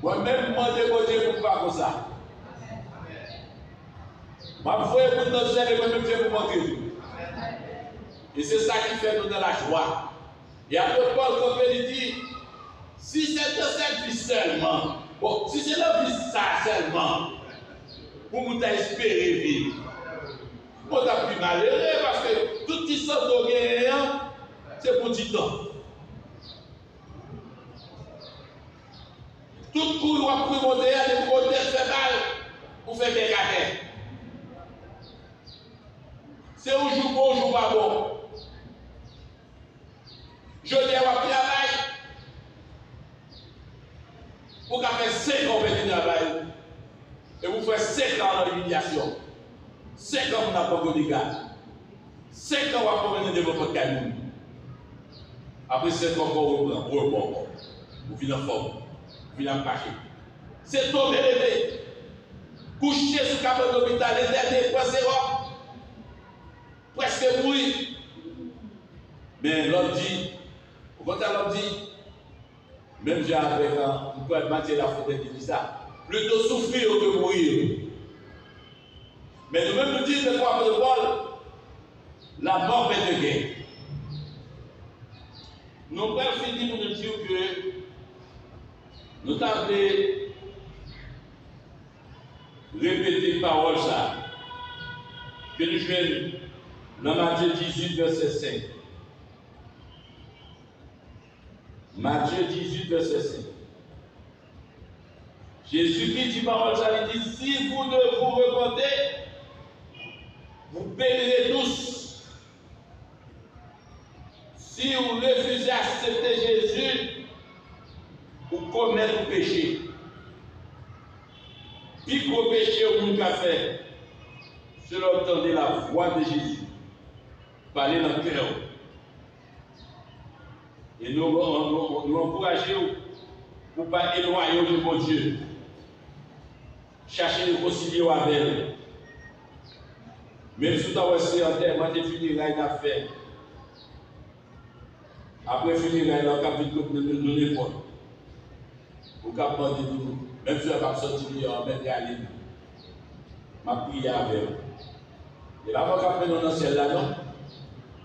Moi-même, moi, je ne peux pas comme ça. Moi, je vais pour le ciel et moi-même, je vais pour manquer. Et c'est ça qui fait nous dans la joie. Et après, Paul Copé dit, si c'est de cette vie seulement, bon, si c'est la vie ça seulement, pour nous espérer vivre. On t'a plus malheureux parce que tout qui sort de rien, c'est pour du temps. Tout coup, on va monter à des côtés fait mal pour faire des caractères. C'est un jour bon, un jour pas bon. Je dis à votre travail, vous avez 5 ans de travail et vous faites 5 ans dans l'humiliation. 5 ans vous n'avez pas de dégâts. 5 ans vous avez de votre caillou. Après 5 ans vous reprenez. Vous venez en forme. Vous venez en cachet. C'est tombé levé. Couché sur le cabane d'hôpital, les derniers points zéro. Presque mourir. Mais l'homme dit, quand l'homme dit, même j'ai avec vous pouvez admettre la faute qui dit ça, plutôt souffrir que mourir. Mais nous-mêmes nous disons de quoi de Paul, la mort est de guerre. Nos pères finissent pour nous dire que nous avons répété parole ça, que nous jouons dans Matthieu 18, verset 5. Matthieu 18, verset 5. Jésus-Christ dit parole ça, il dit, si vous ne vous repentez, vous périrez tous. Si vous refusez d'accepter Jésus, vous commettez le péché. Puis gros péché au monde qu'a fait, c'est d'entendre la voix de Jésus. Parler dans le cœur. Et nous encourageons pour ne pas éloigner de mon Dieu. Chercher de concilier avec elle. Même si tu as aussi en terre, moi, tu fini une affaire. Après, finir là, on a de donner compte. Au cap de tout, même si on va sortir, on va mettre à l'île. Ma prière avec eux. Et là, on va prendre dans le ciel là, non?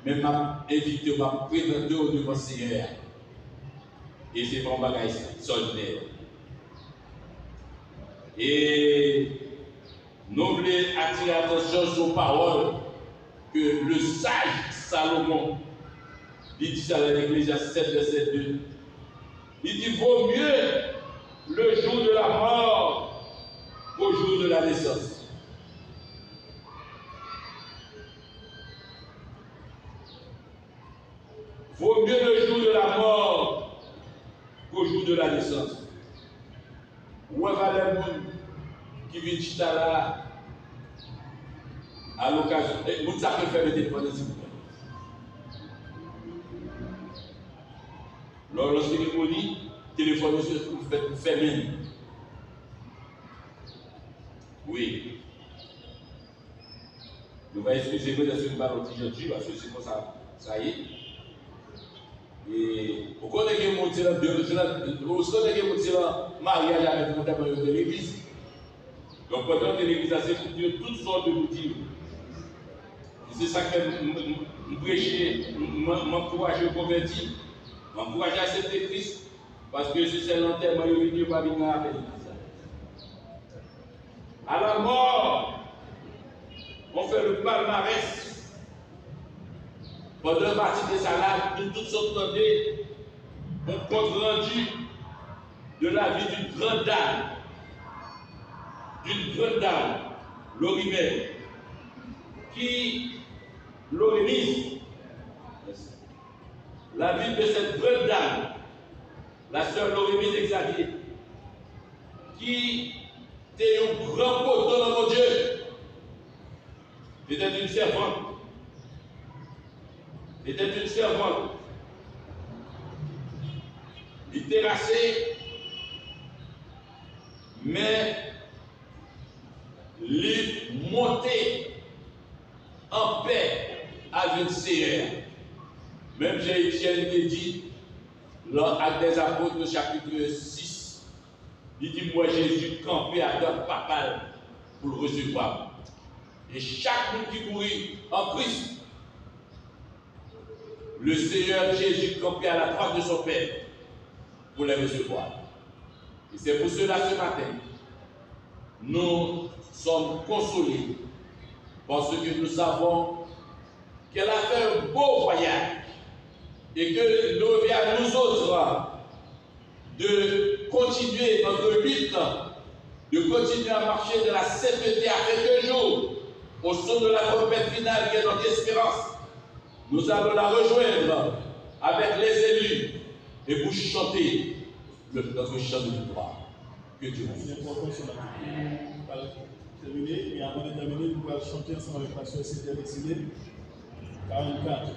Mais m'a invité, m'a présenté au devant Seigneur. Et c'est mon bagage solitaire. Et nous voulons attirer l'attention sur les paroles que le sage Salomon, il dit ça dans l'Ecclésiaste 7, verset 2. Il dit, vaut mieux le jour de la mort qu'au jour de la naissance. Vaut mieux le jour de la mort qu'au jour de la naissance. Où va le monde qui vient chita là à l'occasion? Vous savez faire le téléphone, s'il vous plaît. Lorsque vous dites, téléphone, vous faites bien. Oui. Nous allons excuser de ce que nous allons dire parce que c'est comme ça. Ça y est. Et pourquoi est-ce que vous montez le mariage avec le tabac de l'église? Donc, pendant que l'église a sécurisé toutes sortes de motifs. C'est ça que je prêcher, m'encourager au convertir, m'encourager à accepter Christ, parce que c'est l'enterrement, il ne va pas venir avec l'église. À la mort, on fait le palmarès. Pendant partie des salades, nous tous entendons un compte rendu de la vie d'une grande dame d'une grande dame, Lorimel, qui Lorimise, la vie de cette grande dame, la sœur Lorimise Xavier, qui était un grand poteau dans mon Dieu, était une servante. Était une servante. Il terrassé, mais il montait en paix avec le Seigneur. Même Jean-Étienne dit, dans Actes des Apôtres, chapitre 6, il dit, moi Jésus campé à notre papal pour le recevoir. Et chaque monde qui courit en Christ, le Seigneur Jésus campé à la droite de son Père pour les recevoir. Et c'est pour cela ce matin, nous sommes consolés parce que nous savons qu'elle a fait un beau voyage et que nous revient à nous autres de continuer notre lutte, de continuer à marcher de la sainteté afin qu'un jour, au son de la trompette finale qui est notre espérance, nous allons la rejoindre avec les élus et pour chanter notre chant de victoire. Que Dieu vous bénisse. Terminé, et avant de terminer, nous allons chanter ensemble avec la sœur Cynthia Dessinée, 44.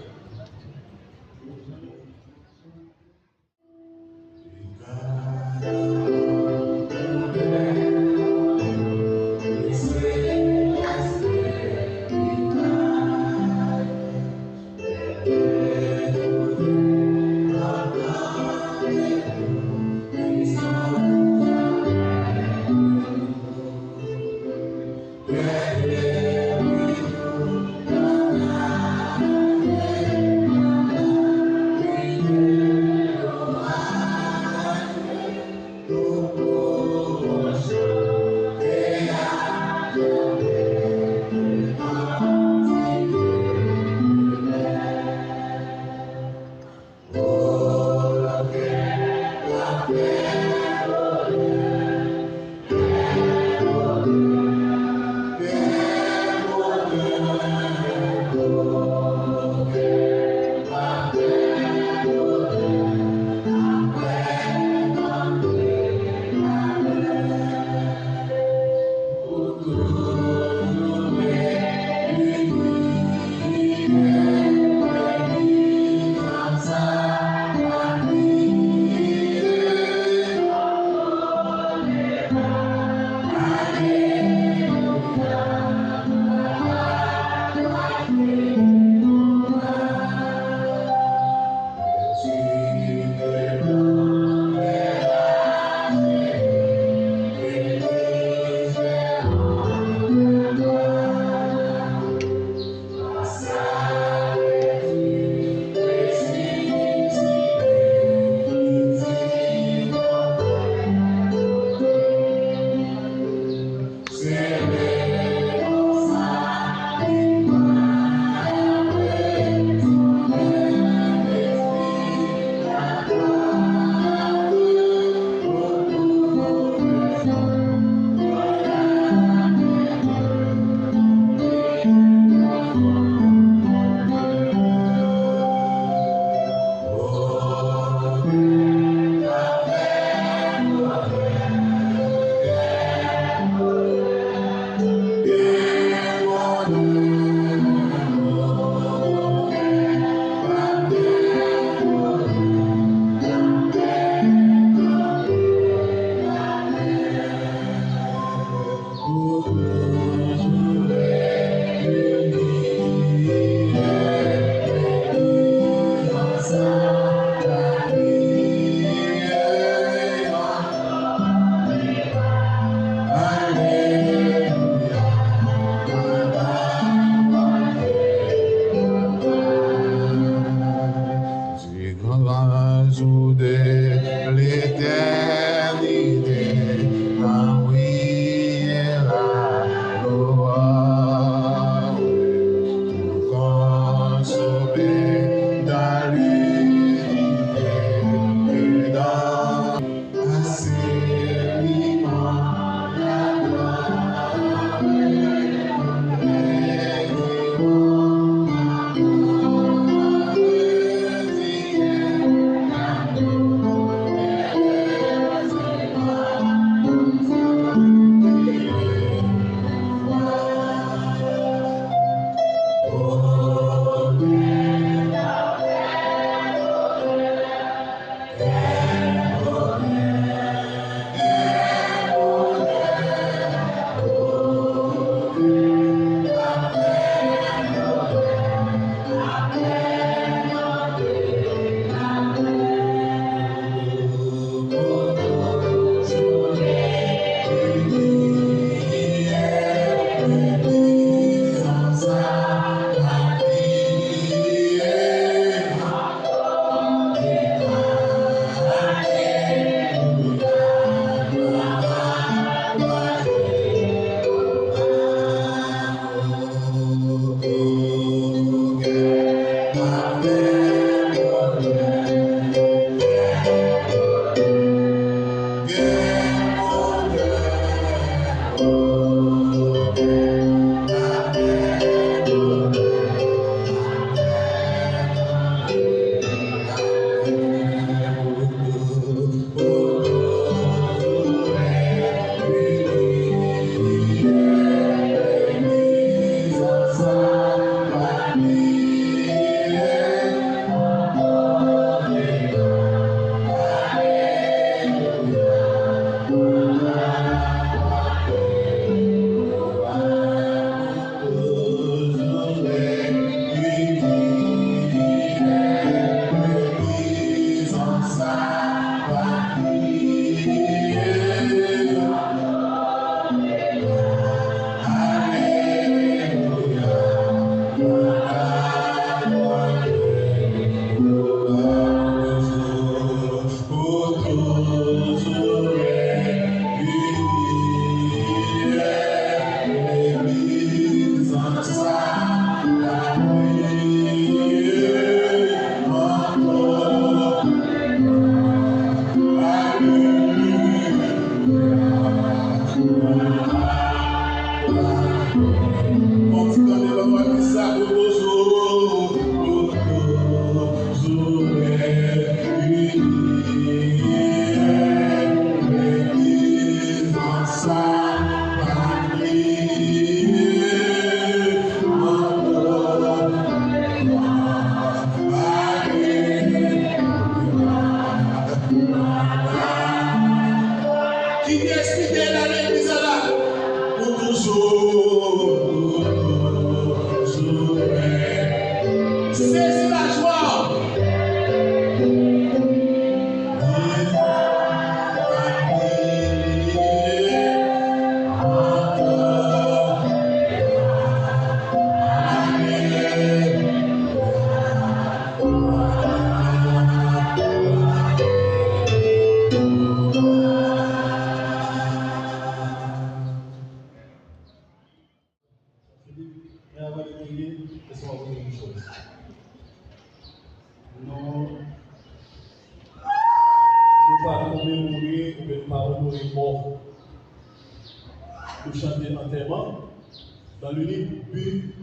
Dans l'unique but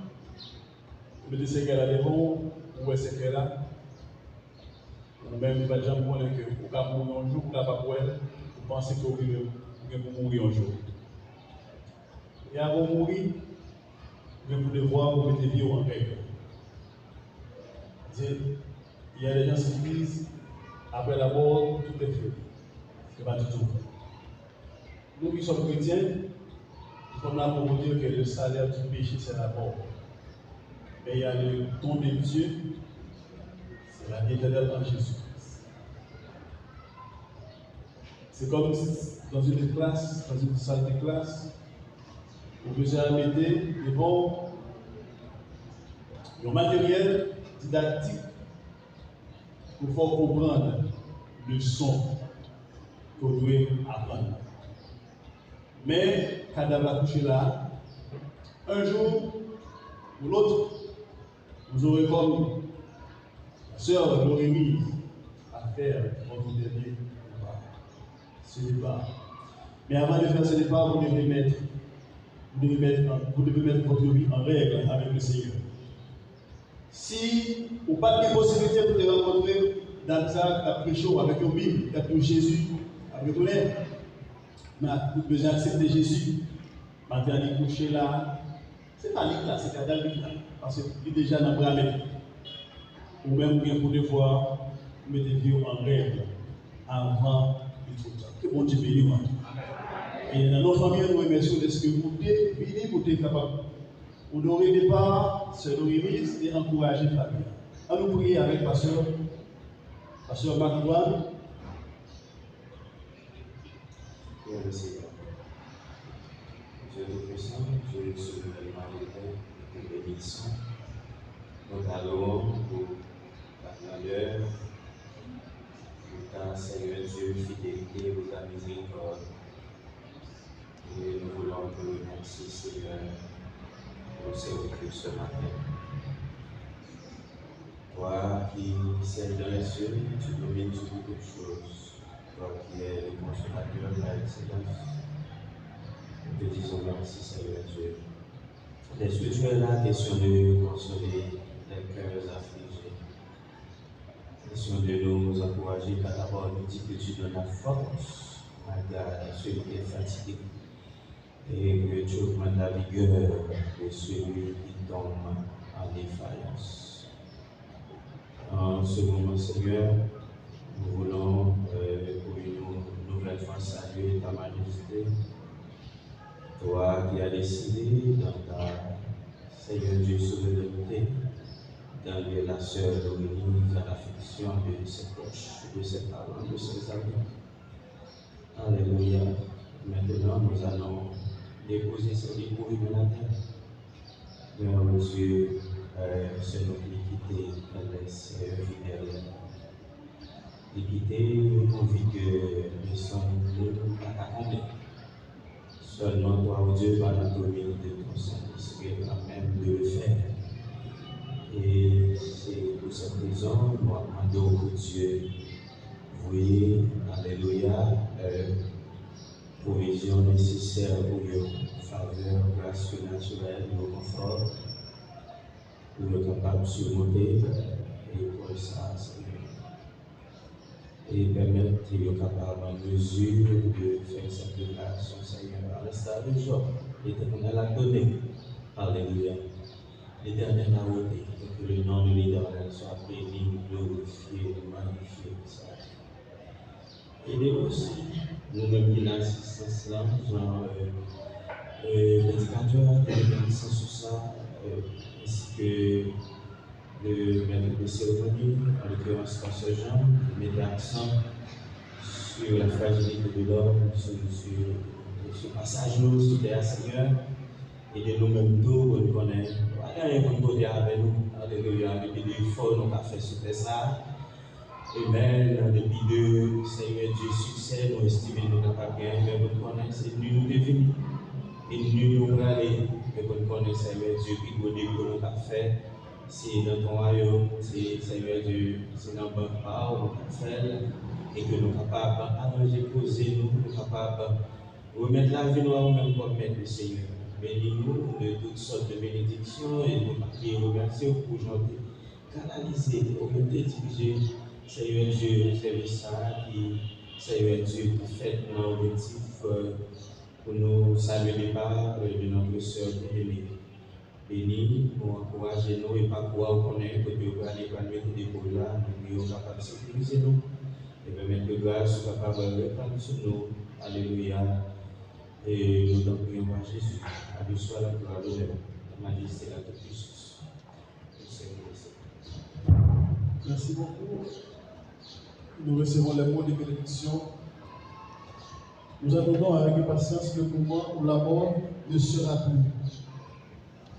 de ce qu'elle a des bons, ou est-ce qu'elle a, même pas de gens qui connaissent que vous pouvez mourir un jour, vous n'avez pas pour elle, vous pensez que vous pouvez mourir un jour. Et avant de mourir, vous pouvez voir, vous mettez vie en règle. Il y a des gens qui disent, après la mort, tout est fait. Ce n'est pas du tout. Nous qui sommes chrétiens, nous sommes là pour vous dire que le salaire du péché, c'est la mort. Mais il y a le don de Dieu, c'est la vie éternelle en Jésus-Christ. C'est comme dans une classe, dans une salle de classe, où vous avez mis devant le matériel didactique pour faire comprendre le son que vous devez apprendre. Mais quand on va coucher là, un jour ou l'autre, vous aurez comme la sœur l'aurait mise à faire votre dernier repas. Ce n'est pas. Mais avant de faire ce départ, vous devez mettre votre vie en règle avec le Seigneur. Si vous n'avez pas de possibilité pour te rencontrer dans ça, après chaud, avec une Bible, avec Jésus, avec ton lèvres, mais vous avez besoin d'accepter Jésus. Maintenant, il coucher là, ce n'est pas l'île là, c'est dans l'île là, parce qu'il est déjà dans le bras. Ou même, vous pouvez voir mettez Dieu en règle avant le tout temps. Que bon Dieu bénisse. Et dans nos familles, nous remercions de ce que vous êtes venus, vous êtes capables. Vous n'aurez pas ce nourrice et encourager la famille. À nous prier avec Pasteur Macdouane. Père le Seigneur, Dieu Tout-Puissant, Dieu Sauveur de l'humanité, nous bénissons. Nous t'adorons pour ta grandeur, pour ta Seigneur Dieu, fidélité, pour ta miséricorde. Et nous voulons te remercier, Seigneur, pour ce que ce matin. Toi qui sais dans les cieux, tu domines sur beaucoup de choses. Toi qui es le consolateur de l'excellence. Nous te disons merci, Seigneur Dieu. Est-ce que tu es là, question de consoler les cœurs affligés? Question de nous encourager, car d'abord nous dit que tu donnes la force malgré celui qui est fatigué. Et que tu augmentes la vigueur de celui qui tombe en défaillance. En ce moment, Seigneur, nous voulons pour une nouvelle fois saluer ta majesté, toi qui as décidé dans ta Seigneur Dieu souveraineté, d'enlever la sœur Dominique à l'affection de ses proches, de ses parents, de ses amis. Alléluia. Maintenant, nous allons déposer ces dépouilles de la terre. Vers nos yeux, c'est notre iniquité, elle est fidèle. L'iniquité, on vit que nous sommes nous attendés. Seulement toi, oh Dieu, par l'anatomie de ton Saint-Esprit, même de le faire. Et c'est pour cette raison, nous demandons au Dieu, voyez, alléluia, provision nécessaire pour vos faveurs, grâce naturelle, vos conforts, pour nous capables de surmonter et pour ça, Seigneur. Et permettre de nous capables en mesure de faire cette déclaration, Seigneur, à l'instar de Job. L'Éternel a donné, alléluia. L'Éternel a ôté, que le nom de l'Éternel soit béni, glorifié, magnifié, et aussi, nous-mêmes qui l'assistance là, genre l'éducateur a été sur ça, ainsi que le maître de cérémonie, en l'occurrence Pasteur Jean, qui mettait accent sur la fragilité de l'homme, sur le passage nous, sur les Seigneur, et de nous-mêmes tous, nous connaissons. Il y a un côté avec nous, alléluia, depuis des fois, nous avons fait sur ça. Amen. Depuis deux, Seigneur Dieu, succès, nous estimons nous capables de gagner, mais vous connaissez, c'est nous deviner. Et nous nous aller, mais vous connaissez, Seigneur Dieu, qui vous dit que nous avons fait. C'est dans ton royaume, c'est Seigneur Dieu, c'est dans notre part, nous avons fait, et que nous sommes capables d'arranger, poser, nous sommes capables de remettre la vie nous même comme maître le Seigneur. Bénis-nous de toutes sortes de bénédictions et nous remercions pour janter, canaliser, augmenter, diriger. Seigneur Dieu, service ça qui, Seigneur Dieu, qui fait nos objectifs pour nous saluer les pas de notre sœur aimée. Bénis, pour encourager nous et pas pour connaître que Dieu va aller évaluer des dépôts là, nous sommes capables de sécuriser nous et permettre que grâce soit capable de répandre sur nous. Alléluia. Et nous t'en prions par Jésus. À Dieu soit la gloire, l'honneur, la majesté, la toute-puissance. Merci beaucoup. Nous recevons les mots de bénédiction. Nous attendons avec patience le moment où la mort ne sera plus.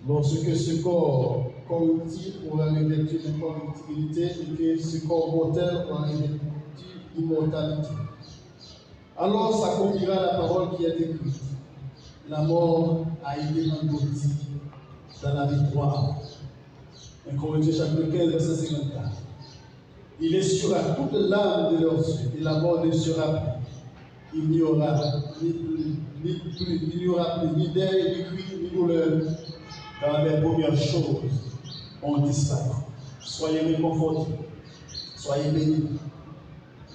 Lorsque ce corps corruptible aura revêtu l'incorruptibilité et que ce corps mortel aura revêtu l'immortalité. Alors s'accomplira la parole qui est écrite. La mort a été engloutie dans la victoire. 1 Corinthiens chapitre 15, verset 54. Il essuiera toute l'âme de leurs yeux et la mort ne sera plus. Il n'y aura plus ni deuil, ni cri, ni douleur. Car les premières choses ont disparu. Soyez réconfortés, soyez bénis.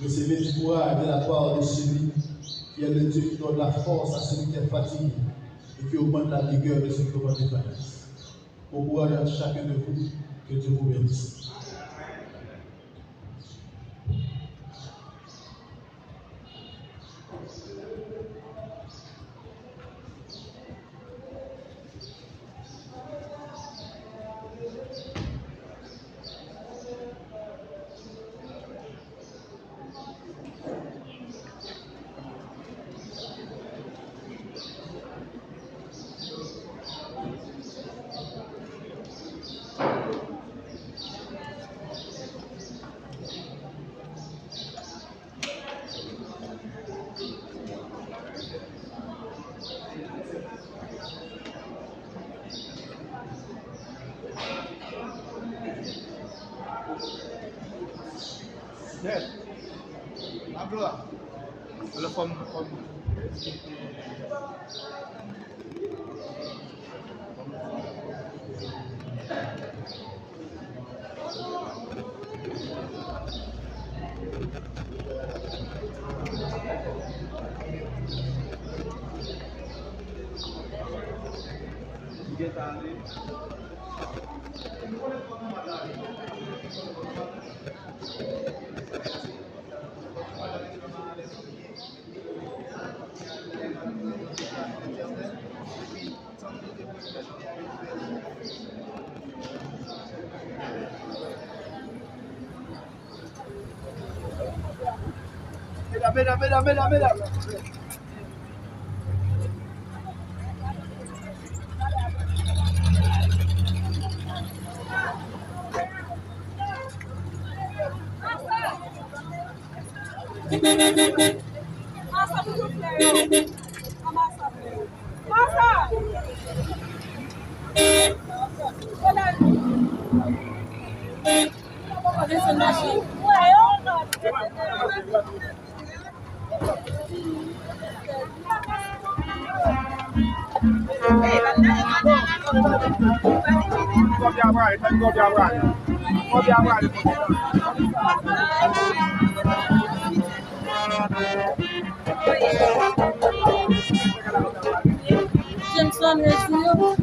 Recevez du courage de la part de celui qui est le Dieu qui donne la force à celui qui est fatigué et qui augmente la vigueur de celui qui va défaillir. Au courage à chacun de vous, que Dieu vous bénisse. ça. La forme. Mesdames. Jameson Rescue.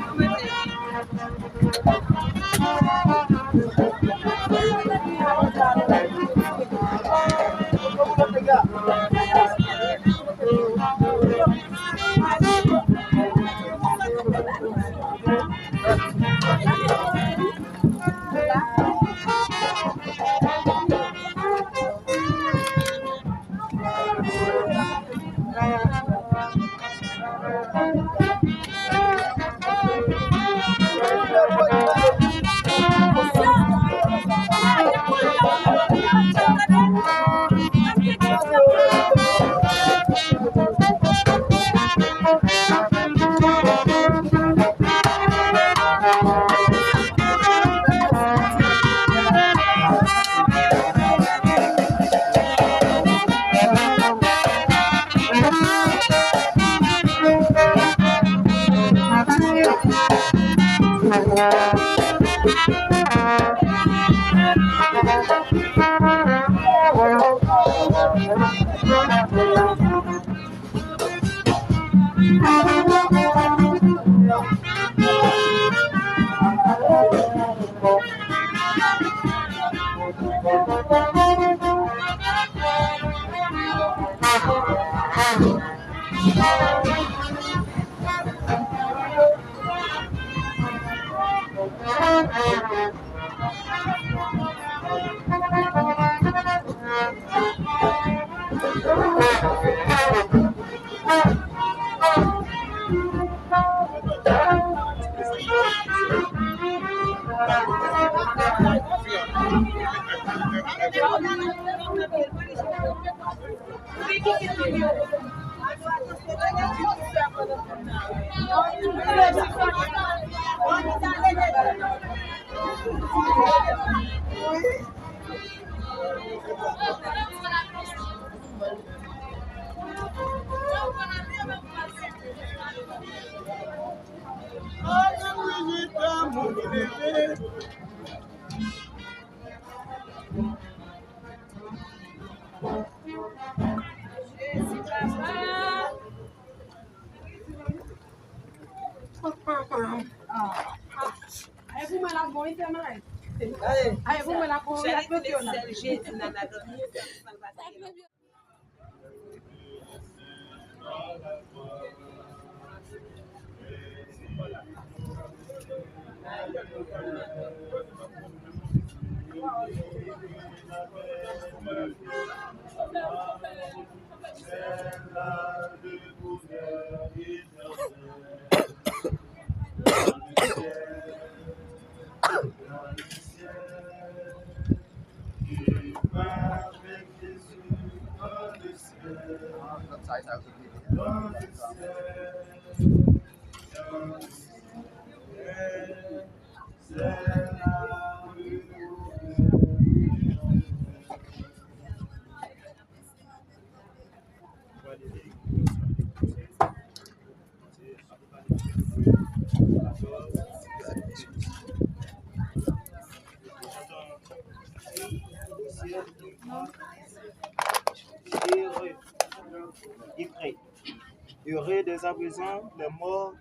Heureux dès à présent les morts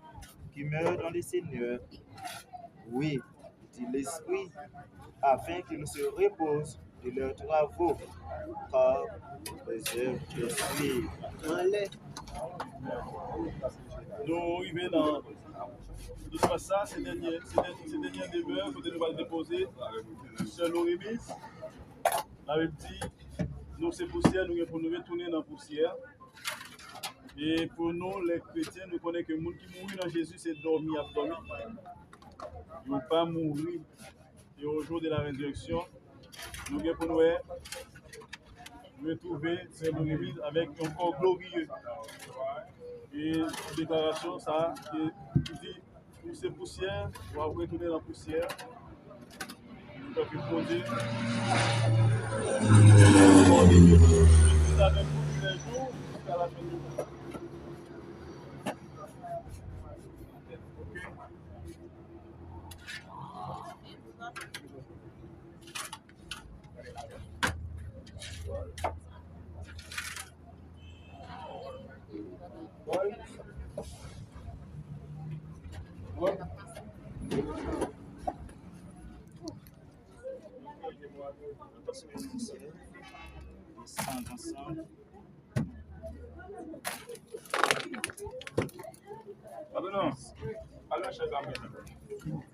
qui meurent dans le Seigneur. Oui, dit l'Esprit, afin qu'ils se reposent de leurs travaux, car les heures les suivent. Nous arrivons dans l'espace ça, ces dernières demeures que nous allons déposer sur nos remises. La Bible dit, nous c'est poussière, nous pour nous retourner dans la poussière. Et pour nous, les chrétiens, nous connaissons que le monde qui mourit dans Jésus, c'est dormir à dormir. Ils ne vont pas mourir. Et au jour de la résurrection, nous allons pour nous retrouver ces remises avec un corps glorieux. Et la déclaration, ça, qui dit, pour ces poussières, on va retourner dans la poussière. Nous allons poser. Nous avons tous les jours jusqu'à la fin du mois.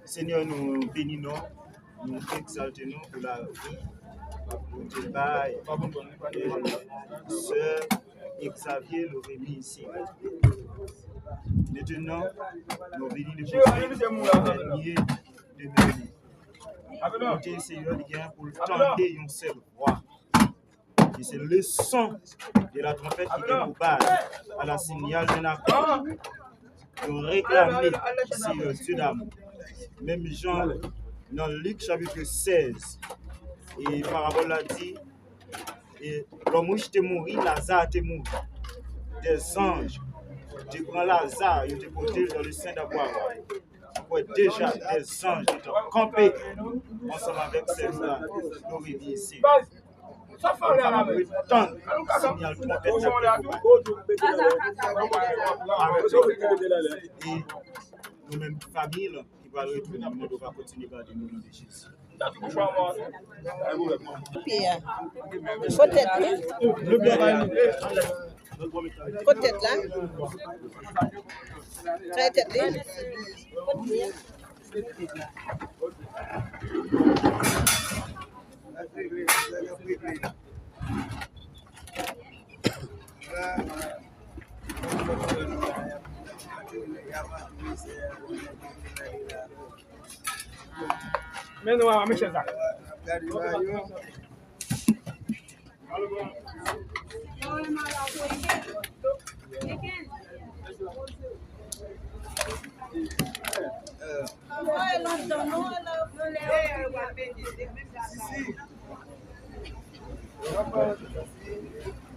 Seigneur, nous bénissons, nous exaltons pour la vie, pour le bail, sœur Xavier le remis ici. Maintenant, nous bénissons le dernier de nous. Côté Seigneur, il y a pour tendre une seule voix. Et c'est le son de la trompette qui est au bas, à la signal d'un accord. Nous réclamer, Seigneur, Dieu d'amour. Même Jean, dans Luc chapitre 16, et parabole a dit, et l'homme qui est mort, Lazare est mort. Des anges, tu prends Lazare, ils te portent dans le sein d'Abraham. Déjà, des anges qui ont campé ensemble avec celle-là, nous vivons ici. Ça fait le temps, signal trompette et nous-mêmes, famille, qui va retourner, nous devons continuer à garder nous de Jésus. Peut-être là. Très tête là. Mais non, mais c'est ça.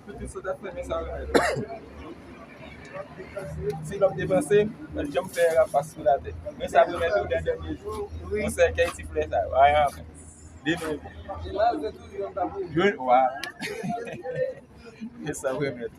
Petit soldat fait ça. Si l'homme dépassé, le jump fait la passe sur la tête. Mais ça veut mettre dans les derniers jours. On sait qu'il siffle ça. Ça veut mettre.